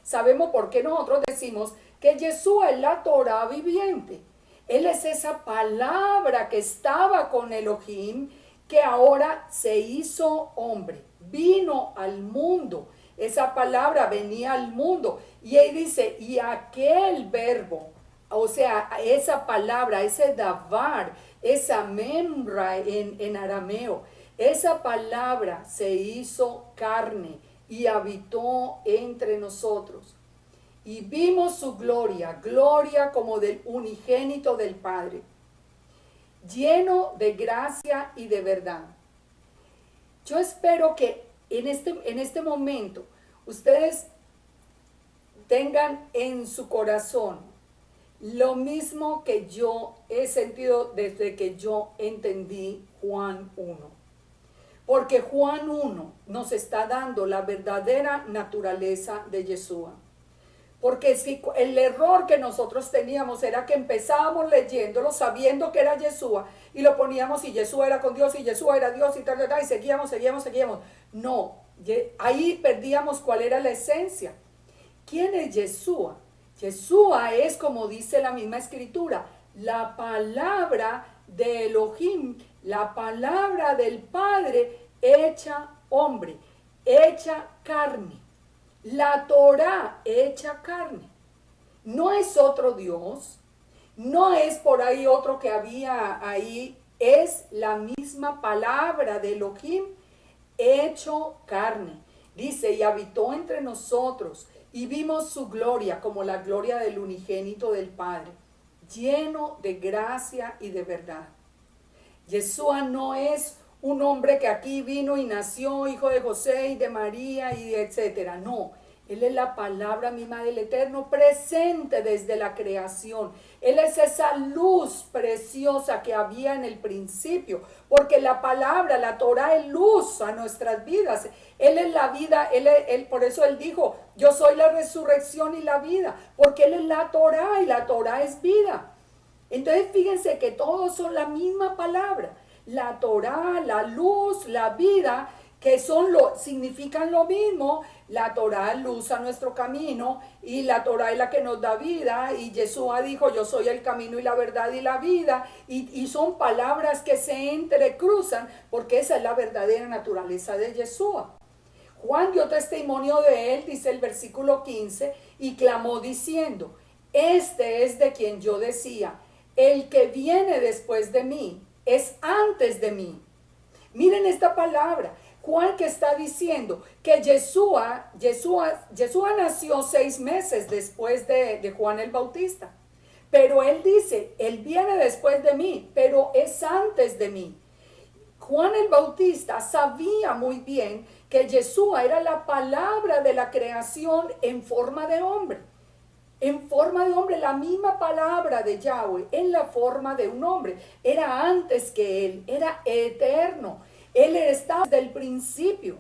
sabemos por qué nosotros decimos que Yeshua es la Torah viviente. Él es esa palabra que estaba con Elohim, que ahora se hizo hombre, vino al mundo. Esa palabra venía al mundo. Y él dice, y aquel verbo, o sea, esa palabra, ese davar, esa memra en arameo, esa palabra se hizo carne y habitó entre nosotros. Y vimos su gloria, gloria como del unigénito del Padre, lleno de gracia y de verdad. Yo espero que en este momento ustedes tengan en su corazón lo mismo que yo he sentido desde que yo entendí Juan 1. Porque Juan 1 nos está dando la verdadera naturaleza de Yeshua. Porque si el error que nosotros teníamos era que empezábamos leyéndolo sabiendo que era Yeshua y lo poníamos y Yeshua era con Dios y Yeshua era Dios y tal, y seguíamos. No, ahí perdíamos cuál era la esencia. ¿Quién es Yeshua? Yeshua es, como dice la misma escritura, la palabra de Elohim, la palabra del Padre hecha hombre, hecha carne. La Torah hecha carne. No es otro Dios, no es por ahí otro que había ahí, es la misma palabra de Elohim hecho carne. Dice, y habitó entre nosotros y vimos su gloria como la gloria del unigénito del Padre, lleno de gracia y de verdad. Yeshua no es un hombre que aquí vino y nació, hijo de José y de María y etcétera. No, Él es la palabra misma del Eterno, presente desde la creación. Él es esa luz preciosa que había en el principio, porque la palabra, la Torah es luz a nuestras vidas. Él es la vida, por eso Él dijo, yo soy la resurrección y la vida, porque Él es la Torah y la Torah es vida. Entonces fíjense que todos son la misma palabra. La Torah, la luz, la vida, que significan lo mismo. La Torah es luz a nuestro camino y la Torah es la que nos da vida. Y Yeshua dijo, yo soy el camino y la verdad y la vida. Y son palabras que se entrecruzan porque esa es la verdadera naturaleza de Yeshua. Juan dio testimonio de él, dice el versículo 15, y clamó diciendo, este es de quien yo decía, el que viene después de mí es antes de mí. Miren esta palabra. Juan que está diciendo que Yeshua nació 6 meses después de Juan el Bautista. Pero él dice, él viene después de mí, pero es antes de mí. Juan el Bautista sabía muy bien que Yeshua era la palabra de la creación en forma de hombre. En forma de hombre, la misma palabra de Yahweh, en la forma de un hombre. Era antes que él, era eterno. Él estaba desde el principio.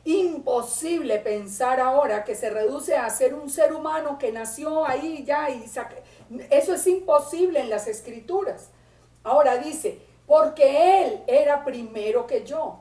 Imposible pensar ahora que se reduce a ser un ser humano que nació ahí ya. Eso es imposible en las escrituras. Ahora dice, porque él era primero que yo.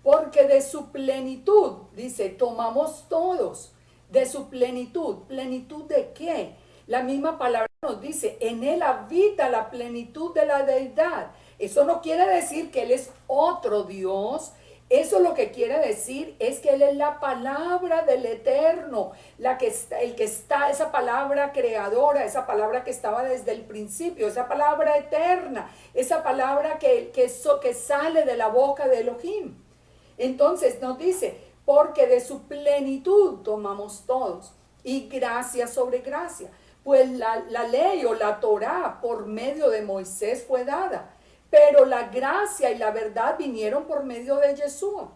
Porque de su plenitud, dice, tomamos todos. De su plenitud. ¿Plenitud de qué? La misma palabra nos dice, en él habita la plenitud de la deidad. Eso no quiere decir que él es otro Dios. Eso lo que quiere decir es que él es la palabra del Eterno, esa palabra creadora, esa palabra que estaba desde el principio, esa palabra eterna, esa palabra que sale de la boca de Elohim. Entonces nos dice, porque de su plenitud tomamos todos, y gracia sobre gracia. Pues la ley o la Torá por medio de Moisés fue dada, pero la gracia y la verdad vinieron por medio de Yeshua.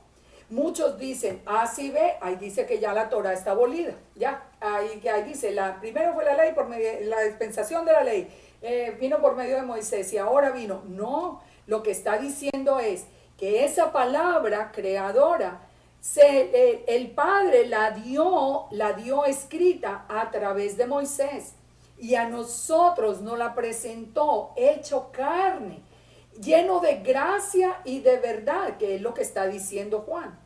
Muchos dicen, sí ve, ahí dice que ya la Torá está abolida, ya, ahí dice, primero fue la ley por medio, la dispensación de la ley, vino por medio de Moisés y ahora vino. No, lo que está diciendo es que esa palabra creadora, el Padre la dio escrita a través de Moisés y a nosotros nos la presentó hecho carne, lleno de gracia y de verdad, que es lo que está diciendo Juan.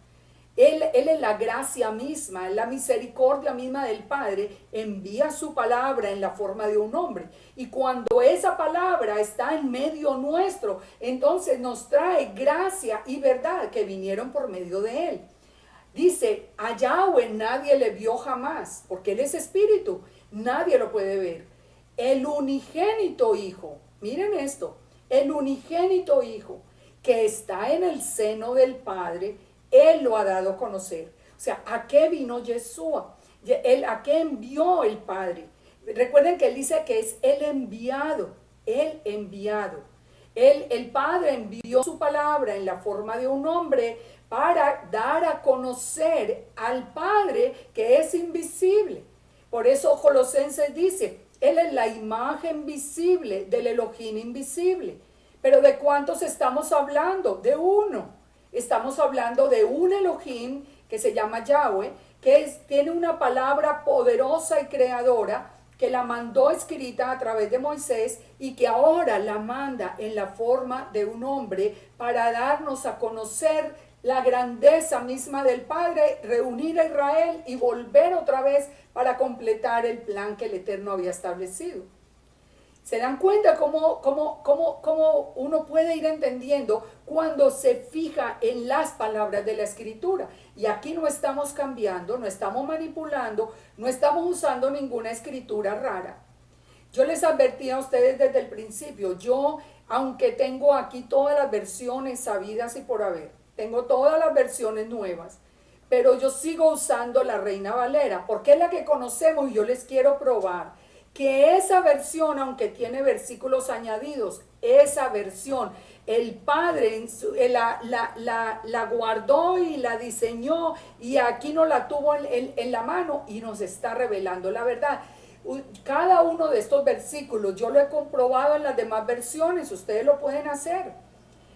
Él es la gracia misma, la misericordia misma del Padre, envía su palabra en la forma de un hombre. Y cuando esa palabra está en medio nuestro, entonces nos trae gracia y verdad que vinieron por medio de él. Dice, a Yahweh nadie le vio jamás, porque él es espíritu, nadie lo puede ver. El unigénito Hijo, miren esto, el unigénito Hijo que está en el seno del Padre, él lo ha dado a conocer. O sea, ¿a qué vino Yeshua? ¿A qué envió el Padre? Recuerden que él dice que es el enviado, el enviado. El Padre envió su palabra en la forma de un hombre para dar a conocer al Padre que es invisible. Por eso Colosenses dice, él es la imagen visible del Elohim invisible. Pero ¿de cuántos estamos hablando? De uno. Estamos hablando de un Elohim que se llama Yahweh, que tiene una palabra poderosa y creadora, que la mandó escrita a través de Moisés y que ahora la manda en la forma de un hombre para darnos a conocer la grandeza misma del Padre, reunir a Israel y volver otra vez para completar el plan que el Eterno había establecido. ¿Se dan cuenta cómo uno puede ir entendiendo cuando se fija en las palabras de la Escritura? Y aquí no estamos cambiando, no estamos manipulando, no estamos usando ninguna escritura rara. Yo les advertí a ustedes desde el principio, yo, aunque tengo aquí todas las versiones sabidas y por haber, tengo todas las versiones nuevas, pero yo sigo usando la Reina Valera, porque es la que conocemos y yo les quiero probar que esa versión, aunque tiene versículos añadidos, esa versión, el Padre la guardó y la diseñó y aquí nos la tuvo en la mano y nos está revelando la verdad. Cada uno de estos versículos yo lo he comprobado en las demás versiones, ustedes lo pueden hacer.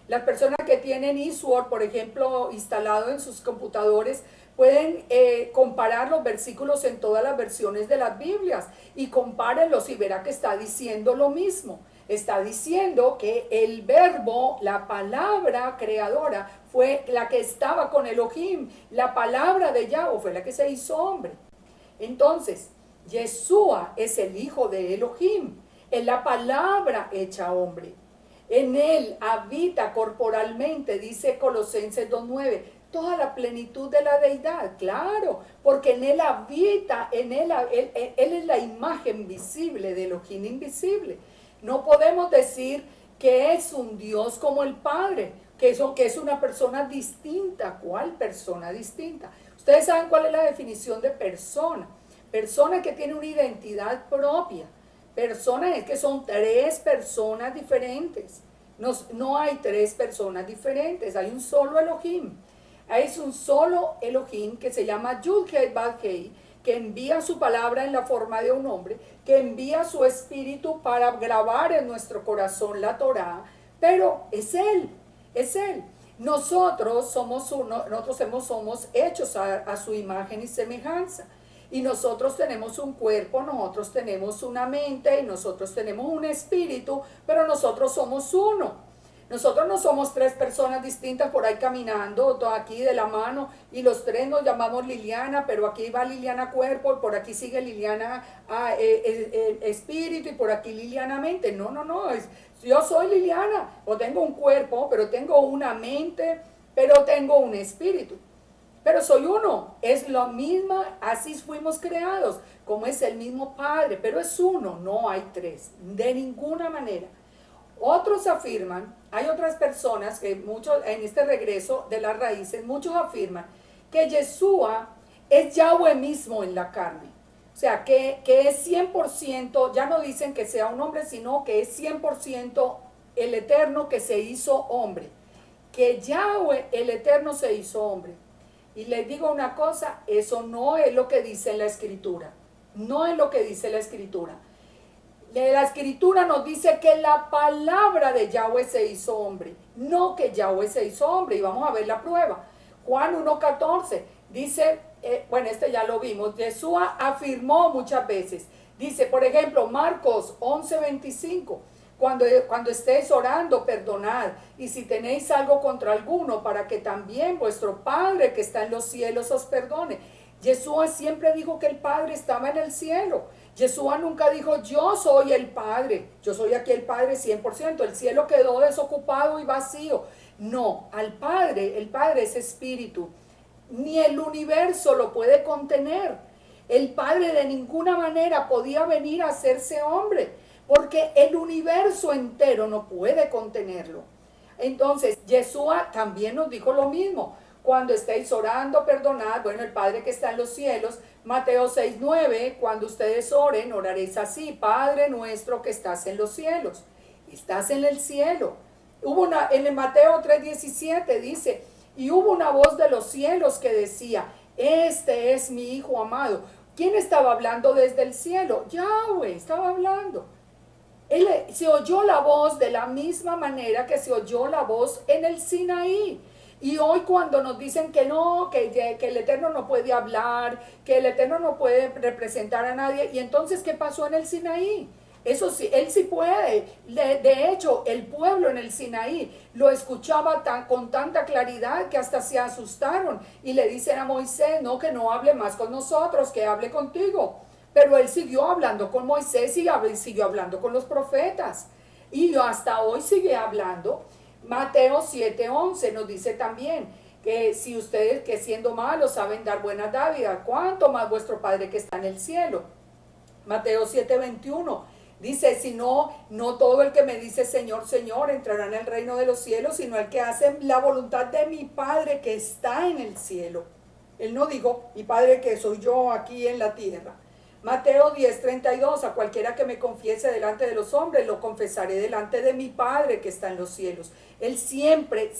Las personas que tienen eSword, por ejemplo, instalado en sus computadores, pueden comparar los versículos en todas las versiones de las Biblias y compárenlos y verá que está diciendo lo mismo. Está diciendo que el verbo, la palabra creadora, fue la que estaba con Elohim. La palabra de Yahweh fue la que se hizo hombre. Entonces, Yeshua es el hijo de Elohim. Es la palabra hecha hombre. En él habita corporalmente, dice Colosenses 2:9, toda la plenitud de la deidad, claro, porque en él habita, él es la imagen visible de Elohim invisible. No podemos decir que es un Dios como el Padre, que es una persona distinta. ¿Cuál persona distinta? Ustedes saben cuál es la definición de persona. Persona que tiene una identidad propia. Personas es que son tres personas diferentes. No hay tres personas diferentes, hay un solo Elohim. Es un solo Elohim que se llama Yud-Heh Vav-Heh, que envía su palabra en la forma de un hombre, que envía su espíritu para grabar en nuestro corazón la Torá, pero es Él, es Él. Nosotros somos hechos a su imagen y semejanza. Y nosotros tenemos un cuerpo, nosotros tenemos una mente, y nosotros tenemos un espíritu, pero nosotros somos uno. Nosotros no somos tres personas distintas por ahí caminando, aquí de la mano, y los tres nos llamamos Liliana, pero aquí va Liliana cuerpo, y por aquí sigue Liliana espíritu, y por aquí Liliana mente. No, yo soy Liliana, o tengo un cuerpo, pero tengo una mente, pero tengo un espíritu. Pero soy uno, es lo mismo, así fuimos creados, como es el mismo Padre, pero es uno, no hay tres, de ninguna manera. Otros afirman, hay otras personas que muchos, en este regreso de las raíces, muchos afirman que Yeshua es Yahweh mismo en la carne. O sea, que es 100%, ya no dicen que sea un hombre, sino que es 100% el Eterno que se hizo hombre. Que Yahweh, el Eterno, se hizo hombre. Y les digo una cosa, eso no es lo que dice la Escritura. No es lo que dice la Escritura. La Escritura nos dice que la palabra de Yahweh se hizo hombre, no que Yahweh se hizo hombre. Y vamos a ver la prueba. Juan 1:14 dice, bueno, este ya lo vimos, Yeshua afirmó muchas veces. Dice, por ejemplo, Marcos 11:25, cuando estéis orando, perdonad, y si tenéis algo contra alguno, para que también vuestro Padre que está en los cielos os perdone. Yeshua siempre dijo que el Padre estaba en el cielo. Yeshua nunca dijo, yo soy el Padre, yo soy aquí el Padre 100%, el cielo quedó desocupado y vacío. No, al Padre, el Padre es espíritu, ni el universo lo puede contener. El Padre de ninguna manera podía venir a hacerse hombre, porque el universo entero no puede contenerlo. Entonces, Yeshua también nos dijo lo mismo. Cuando estéis orando, perdonad, bueno, el Padre que está en los cielos. Mateo 6:9, cuando ustedes oren, oraréis así: Padre nuestro que estás en los cielos. Estás en el cielo. En el Mateo 3:17 dice, y hubo una voz de los cielos que decía, este es mi Hijo amado. ¿Quién estaba hablando desde el cielo? Yahweh estaba hablando. Se oyó la voz de la misma manera que se oyó la voz en el Sinaí. Y hoy cuando nos dicen que no, que el Eterno no puede hablar, que el Eterno no puede representar a nadie, ¿y entonces qué pasó en el Sinaí? Eso sí, él sí puede. De hecho, el pueblo en el Sinaí lo escuchaba con tanta claridad que hasta se asustaron y le dicen a Moisés, no, que no hable más con nosotros, que hable contigo. Pero él siguió hablando con Moisés y siguió hablando con los profetas. Y hasta hoy sigue hablando. Mateo 7:11 nos dice también que si ustedes que siendo malos saben dar buenas dádivas, ¿cuánto más vuestro Padre que está en el cielo? Mateo 7:21 dice, si no todo el que me dice Señor, Señor entrará en el reino de los cielos, sino el que hace la voluntad de mi Padre que está en el cielo. Él no dijo, mi Padre que soy yo aquí en la tierra. Mateo 10:32, a cualquiera que me confiese delante de los hombres, lo confesaré delante de mi Padre que está en los cielos. Él siempre,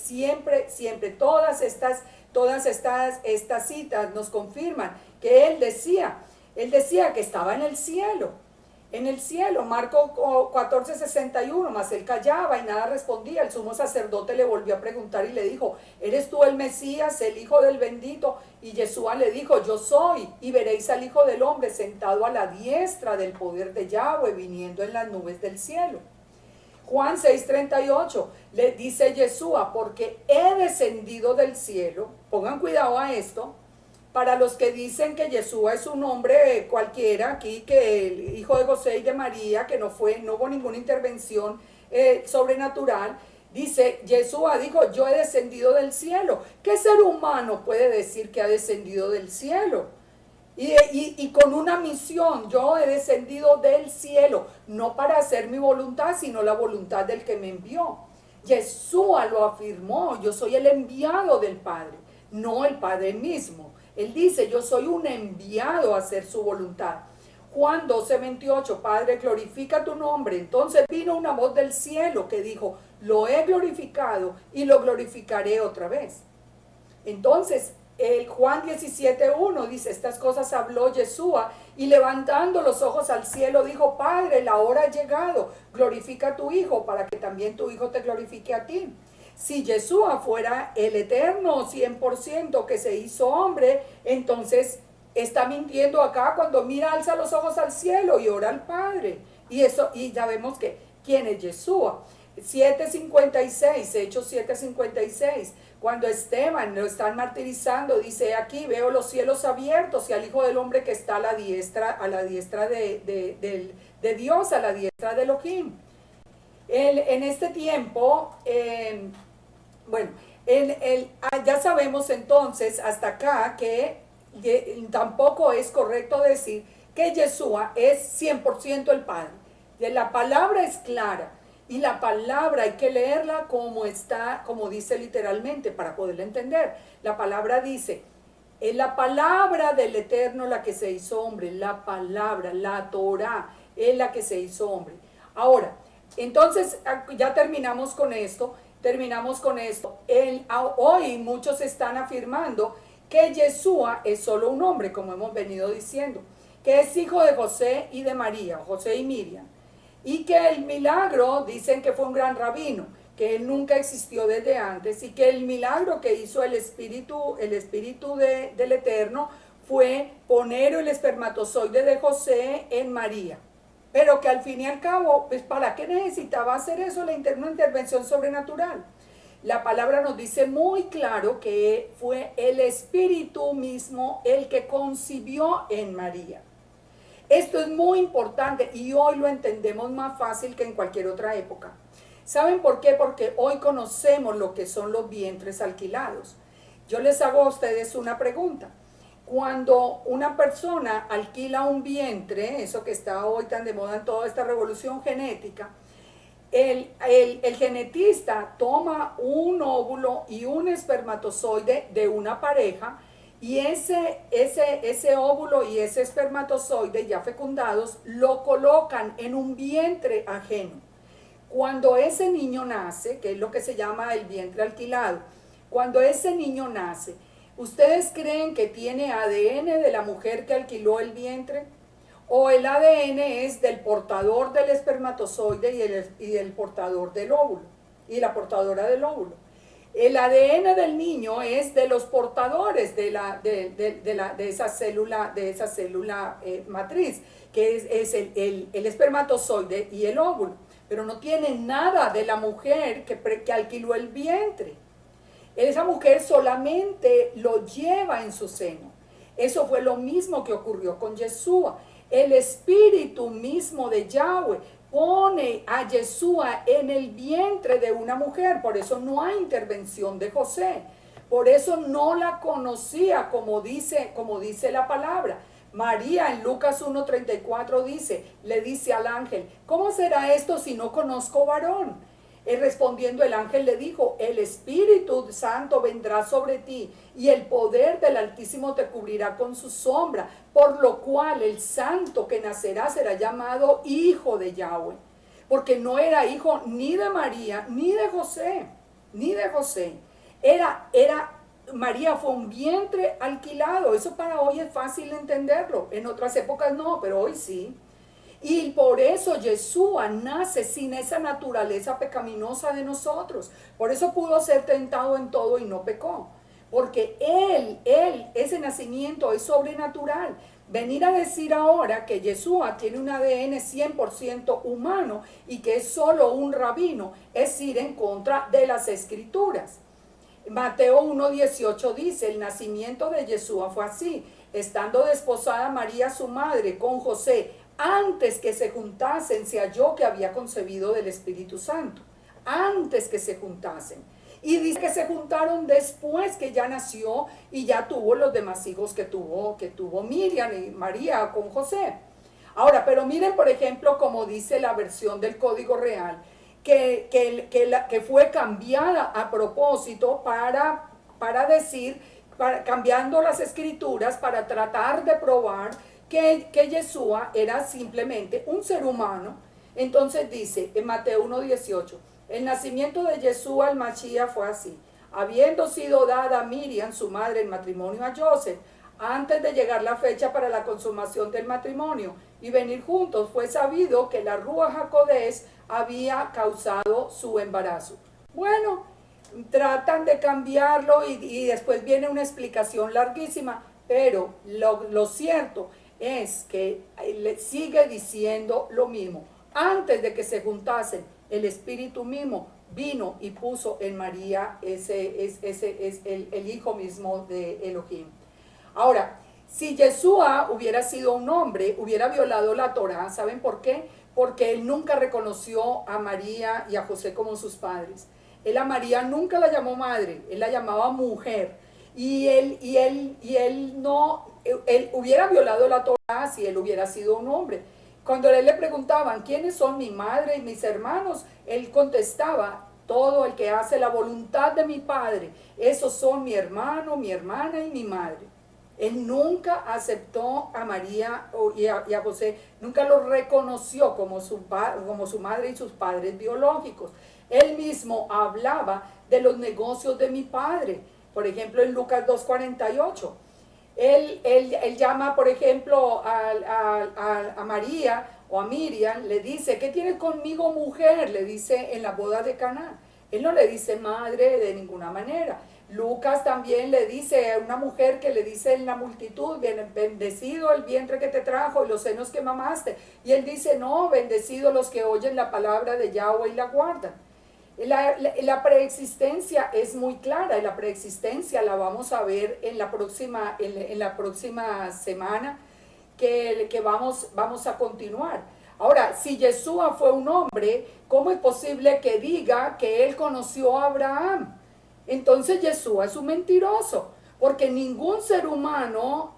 todas estas citas nos confirman que Él decía que estaba en el cielo. En el cielo, Marcos 14:61, mas él callaba y nada respondía. El sumo sacerdote le volvió a preguntar y le dijo, ¿eres tú el Mesías, el Hijo del bendito? Y Yeshua le dijo, yo soy, y veréis al Hijo del hombre sentado a la diestra del poder de Yahweh, viniendo en las nubes del cielo. Juan 6:38, le dice Yeshua, porque he descendido del cielo. Pongan cuidado a esto. Para los que dicen que Yeshua es un hombre cualquiera aquí, que el hijo de José y de María, que no hubo ninguna intervención sobrenatural, dice, Yeshua dijo, yo he descendido del cielo. ¿Qué ser humano puede decir que ha descendido del cielo? Y con una misión, yo he descendido del cielo, no para hacer mi voluntad, sino la voluntad del que me envió. Yeshua lo afirmó, yo soy el enviado del Padre, no el Padre mismo. Él dice, yo soy un enviado a hacer su voluntad. Juan 12:28, Padre, glorifica tu nombre. Entonces vino una voz del cielo que dijo, lo he glorificado y lo glorificaré otra vez. Entonces, el Juan 17:1 dice, estas cosas habló Yeshua y levantando los ojos al cielo dijo, Padre, la hora ha llegado, glorifica a tu Hijo para que también tu Hijo te glorifique a ti. Si Yeshua fuera el eterno 100% que se hizo hombre, entonces está mintiendo acá cuando mira, alza los ojos al cielo y ora al Padre. Y ya vemos que, ¿quién es Yeshua? 7:56, Hechos 7:56, cuando Esteban lo están martirizando, dice aquí, veo los cielos abiertos y al Hijo del Hombre que está a la diestra de Dios, a la diestra de Elohim. En este tiempo, ya sabemos entonces hasta acá que tampoco es correcto decir que Yeshua es 100% el Padre. La palabra es clara y la palabra hay que leerla como está, como dice literalmente para poderla entender. La palabra dice, Es la palabra del Eterno la que se hizo hombre, la palabra, la Torah, es la que se hizo hombre. Ahora, entonces ya terminamos con esto. Hoy muchos están afirmando que Yeshua es solo un hombre, como hemos venido diciendo, que es hijo de José y de María, José y Miriam, y que el milagro, dicen que fue un gran rabino, que él nunca existió desde antes, y que el milagro que hizo el Espíritu del Eterno fue poner el espermatozoide de José en María. Pero que al fin y al cabo, pues ¿para qué necesitaba hacer eso? Una intervención sobrenatural. La palabra nos dice muy claro que fue el Espíritu mismo el que concibió en María. Esto es muy importante y hoy lo entendemos más fácil que en cualquier otra época. ¿Saben por qué? Porque hoy conocemos lo que son los vientres alquilados. Yo les hago a ustedes una pregunta. Cuando una persona alquila un vientre, eso que está hoy tan de moda en toda esta revolución genética, el genetista toma un óvulo y un espermatozoide de una pareja y ese óvulo y ese espermatozoide ya fecundados lo colocan en un vientre ajeno. Cuando ese niño nace, que es lo que se llama el vientre alquilado, cuando ese niño nace, ¿ustedes creen que tiene ADN de la mujer que alquiló el vientre? ¿O el ADN es del portador del espermatozoide y del portador del óvulo, y la portadora del óvulo? El ADN del niño es de los portadores de esa célula matriz, que es el espermatozoide y el óvulo. Pero no tiene nada de la mujer que alquiló el vientre. Esa mujer solamente lo lleva en su seno. Eso fue lo mismo que ocurrió con Yeshua. El espíritu mismo de Yahweh pone a Yeshua en el vientre de una mujer. Por eso no hay intervención de José. Por eso no la conocía como dice la palabra. María en Lucas 1:34 le dice al ángel, ¿cómo será esto si no conozco varón? Respondiendo el ángel le dijo, el Espíritu Santo vendrá sobre ti y el poder del Altísimo te cubrirá con su sombra, por lo cual el santo que nacerá será llamado Hijo de Yahweh, porque no era hijo ni de María ni de José, María fue un vientre alquilado. Eso para hoy es fácil entenderlo, en otras épocas no, pero hoy sí. Y por eso Yeshua nace sin esa naturaleza pecaminosa de nosotros. Por eso pudo ser tentado en todo y no pecó. Porque ese nacimiento es sobrenatural. Venir a decir ahora que Yeshua tiene un ADN 100% humano y que es solo un rabino, es ir en contra de las Escrituras. Mateo 1:18 dice, el nacimiento de Yeshua fue así, estando desposada María su madre con José, antes que se juntasen, se halló que había concebido del Espíritu Santo, antes que se juntasen. Y dice que se juntaron después que ya nació y ya tuvo los demás hijos que tuvo Miriam y María con José. Ahora, pero miren por ejemplo como dice la versión del Código Real, que fue cambiada a propósito para decir, cambiando las escrituras para tratar de probar que Yeshua era simplemente un ser humano. Entonces dice en Mateo 1:18, el nacimiento de Yeshua el Mashiach fue así, habiendo sido dada a Miriam, su madre, en matrimonio a Joseph, antes de llegar la fecha para la consumación del matrimonio y venir juntos, fue sabido que la Ruach HaKodesh había causado su embarazo. Bueno, tratan de cambiarlo y después viene una explicación larguísima, pero lo cierto es que le sigue diciendo lo mismo. Antes de que se juntasen, el Espíritu mismo vino y puso en María ese es el hijo mismo de Elohim. Ahora, si Yeshua hubiera sido un hombre, hubiera violado la Torá, ¿saben por qué? Porque él nunca reconoció a María y a José como sus padres. Él a María nunca la llamó madre, él la llamaba mujer. Y él hubiera violado la Torá si él hubiera sido un hombre. Cuando a él le preguntaban, ¿quiénes son mi madre y mis hermanos? Él contestaba, todo el que hace la voluntad de mi Padre, esos son mi hermano, mi hermana y mi madre. Él nunca aceptó a María y a José, nunca los reconoció como su madre y sus padres biológicos. Él mismo hablaba de los negocios de mi padre, por ejemplo en Lucas 2:48. Él llama, por ejemplo, a María o a Miriam, le dice, ¿qué tienes conmigo, mujer? Le dice en la boda de Caná. Él no le dice madre de ninguna manera. Lucas también le dice a una mujer que le dice en la multitud, bendecido el vientre que te trajo y los senos que mamaste. Y él dice, no, bendecido los que oyen la palabra de Yahweh y la guardan. La preexistencia es muy clara y la preexistencia la vamos a ver en la próxima semana que vamos a continuar. Ahora, si Yeshua fue un hombre, ¿cómo es posible que diga que él conoció a Abraham? Entonces Yeshua es un mentiroso, porque ningún ser humano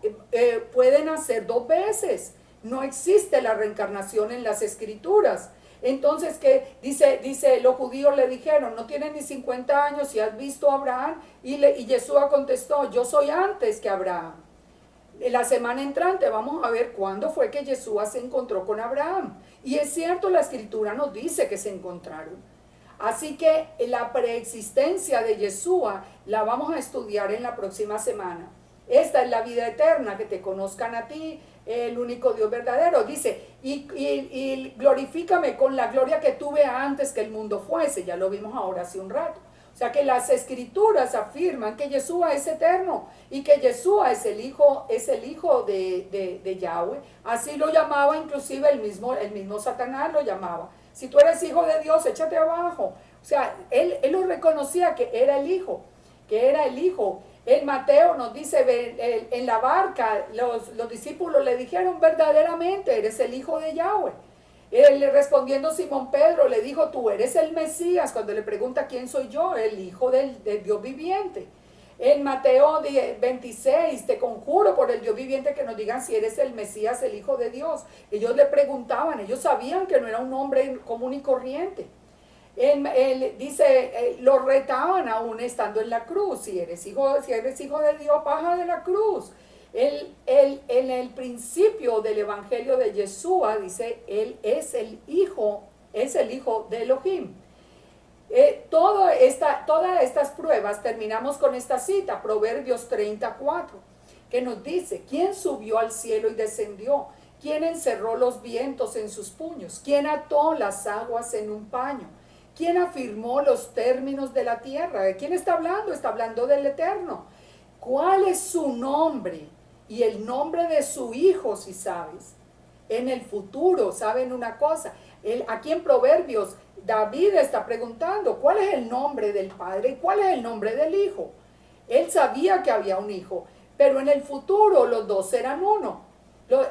puede nacer dos veces. No existe la reencarnación en las escrituras. Entonces, que dice, los judíos le dijeron, no tienes ni 50 años y has visto a Abraham, y Yeshua contestó, yo soy antes que Abraham. La semana entrante vamos a ver cuándo fue que Yeshua se encontró con Abraham. Y es cierto, la escritura nos dice que se encontraron. Así que la preexistencia de Yeshua la vamos a estudiar en la próxima semana. Esta es la vida eterna, que te conozcan a ti, el único Dios verdadero. Dice, y glorifícame con la gloria que tuve antes que el mundo fuese. Ya lo vimos ahora hace un rato. O sea que las escrituras afirman que Yeshua es eterno y que Yeshua es el hijo de Yahweh. Así lo llamaba inclusive el mismo Satanás lo llamaba. Si tú eres hijo de Dios, échate abajo. O sea, él lo reconocía que era el hijo, En Mateo nos dice, en la barca, los discípulos le dijeron, verdaderamente eres el hijo de Yahweh. Él, respondiendo Simón Pedro, le dijo, tú eres el Mesías. Cuando le pregunta quién soy yo, el hijo del Dios viviente. En Mateo 26, te conjuro por el Dios viviente que nos digan si eres el Mesías, el Hijo de Dios. Ellos le preguntaban, ellos sabían que no era un hombre común y corriente. Lo retaban aún estando en la cruz. Si eres hijo de Dios, baja de la cruz. En el principio del evangelio de Yeshua dice, él es el hijo de Elohim. Todas estas pruebas, terminamos con esta cita, Proverbios 34, que nos dice, ¿quién subió al cielo y descendió? ¿Quién encerró los vientos en sus puños? ¿Quién ató las aguas en un paño? ¿Quién afirmó los términos de la tierra? ¿De quién está hablando? Está hablando del Eterno. ¿Cuál es su nombre? Y el nombre de su hijo, si sabes. En el futuro, ¿saben una cosa? Aquí en Proverbios, David está preguntando, ¿cuál es el nombre del padre y cuál es el nombre del hijo? Él sabía que había un hijo, pero en el futuro los dos serán uno.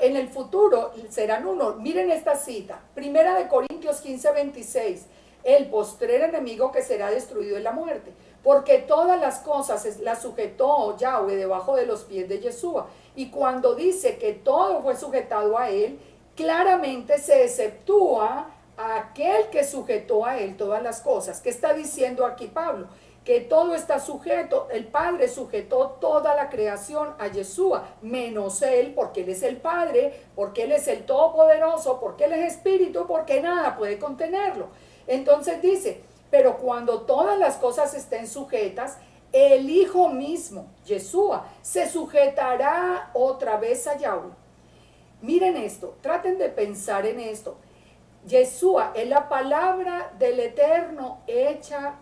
En el futuro serán uno. Miren esta cita, 1 Corintios 15:26. El postrer enemigo que será destruido es la muerte, porque todas las cosas las sujetó Yahweh debajo de los pies de Yeshua. Y cuando dice que todo fue sujetado a él, claramente se exceptúa a aquel que sujetó a él todas las cosas. ¿Qué está diciendo aquí Pablo? Que todo está sujeto, el Padre sujetó toda la creación a Yeshua, menos él, porque él es el Padre, porque él es el Todopoderoso, porque él es Espíritu, porque nada puede contenerlo. Entonces dice, pero cuando todas las cosas estén sujetas, el Hijo mismo, Yeshua, se sujetará otra vez a Yahweh. Miren esto, traten de pensar en esto. Yeshua es la palabra del Eterno hecha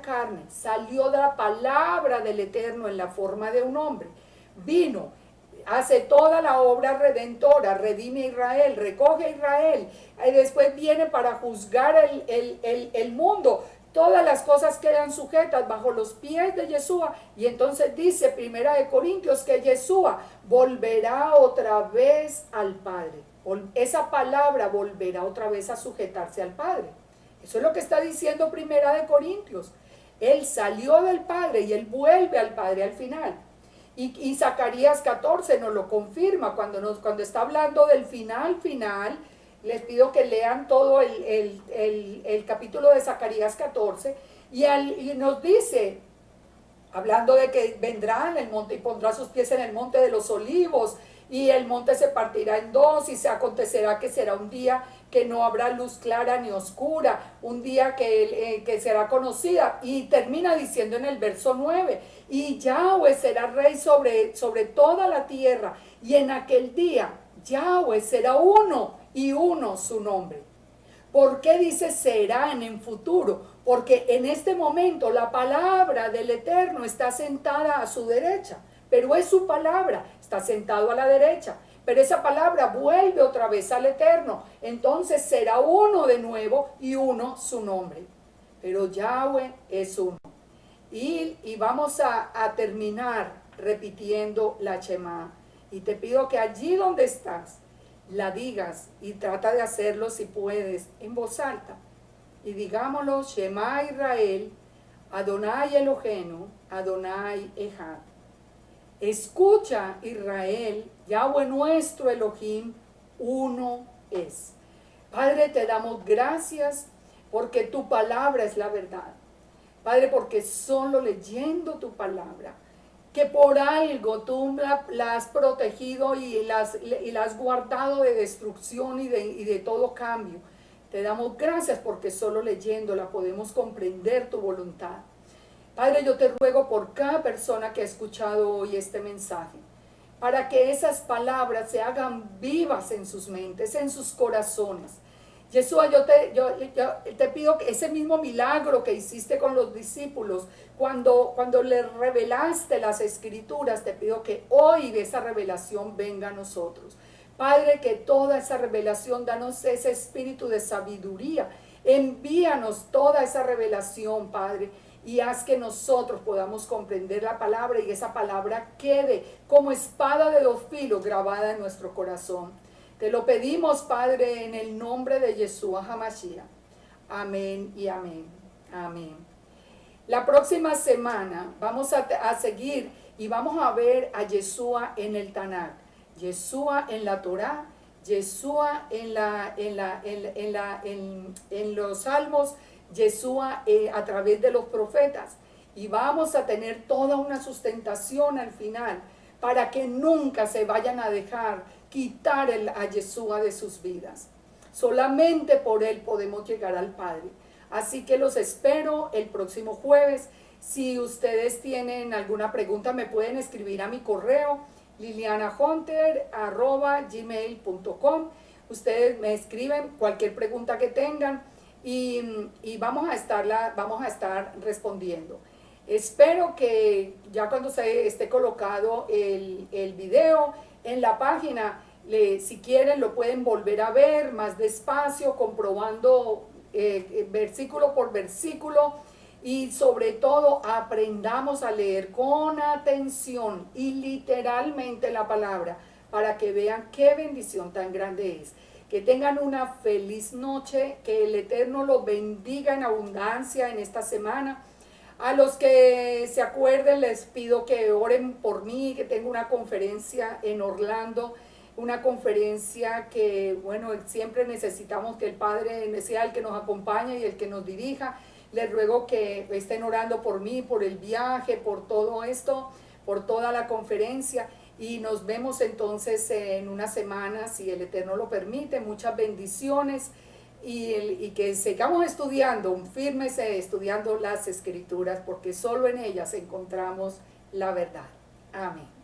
carne. Salió de la palabra del Eterno en la forma de un hombre. Vino, hace toda la obra redentora, redime a Israel, recoge a Israel. Y después viene para juzgar el mundo. Todas las cosas quedan sujetas bajo los pies de Yeshua. Y entonces dice 1 Corintios que Yeshua volverá otra vez al Padre. Esa palabra volverá otra vez a sujetarse al Padre. Eso es lo que está diciendo 1 Corintios. Él salió del Padre y él vuelve al Padre al final. Y Zacarías 14 nos lo confirma cuando está hablando del final. Les pido que lean todo el capítulo de Zacarías 14 y nos dice, hablando de que vendrá en el monte y pondrá sus pies en el monte de los olivos, y el monte se partirá en dos, y se acontecerá que será un día que no habrá luz clara ni oscura, un día que será conocida. Y termina diciendo en el verso 9, y Yahweh será rey sobre toda la tierra, y en aquel día Yahweh será uno, y uno su nombre. ¿Por qué dice será en el futuro? Porque en este momento la palabra del Eterno está sentada a su derecha, pero es su palabra, está sentado a la derecha, pero esa palabra vuelve otra vez al Eterno, entonces será uno de nuevo y uno su nombre, pero Yahweh es uno. Y vamos a terminar repitiendo la Shema, y te pido que allí donde estás, la digas, y trata de hacerlo si puedes en voz alta, y digámoslo: Shema Israel, Adonai Eloheinu, Adonai Echad. Escucha, Israel, Yahweh nuestro Elohim, uno es. Padre, te damos gracias porque tu palabra es la verdad. Padre, porque solo leyendo tu palabra, que por algo tú la has protegido y la has guardado de destrucción y de todo cambio. Te damos gracias porque solo leyéndola podemos comprender tu voluntad. Padre, yo te ruego por cada persona que ha escuchado hoy este mensaje, para que esas palabras se hagan vivas en sus mentes, en sus corazones. Yeshua, yo te pido que ese mismo milagro que hiciste con los discípulos, cuando les revelaste las escrituras, te pido que hoy esa revelación venga a nosotros. Padre, que toda esa revelación, danos ese espíritu de sabiduría, envíanos toda esa revelación, Padre, y haz que nosotros podamos comprender la palabra y esa palabra quede como espada de dos filos grabada en nuestro corazón. Te lo pedimos, Padre, en el nombre de Yeshua HaMashiach. Amén y amén. Amén. La próxima semana vamos a seguir y vamos a ver a Yeshua en el Tanakh, Yeshua en la Torá, Yeshua en los Salmos, Yeshua a través de los profetas. Y vamos a tener toda una sustentación al final para que nunca se vayan a dejar quitar a Yeshua de sus vidas. Solamente por él podemos llegar al Padre. Así que los espero el próximo jueves. Si ustedes tienen alguna pregunta, me pueden escribir a mi correo lilianahunter@gmail.com. Ustedes me escriben cualquier pregunta que tengan y vamos a estar respondiendo. Espero que ya cuando se esté colocado el video en la página, si quieren lo pueden volver a ver más despacio, comprobando versículo por versículo, y sobre todo aprendamos a leer con atención y literalmente la palabra para que vean qué bendición tan grande es. Que tengan una feliz noche, que el Eterno los bendiga en abundancia en esta semana. A los que se acuerden les pido que oren por mí, que tengo una conferencia en Orlando, una conferencia que, bueno, siempre necesitamos que el Padre sea el que nos acompañe y el que nos dirija. Les ruego que estén orando por mí, por el viaje, por todo esto, por toda la conferencia. Y nos vemos entonces en una semana, si el Eterno lo permite. Muchas bendiciones y que sigamos estudiando, firmes estudiando las Escrituras, porque solo en ellas encontramos la verdad. Amén.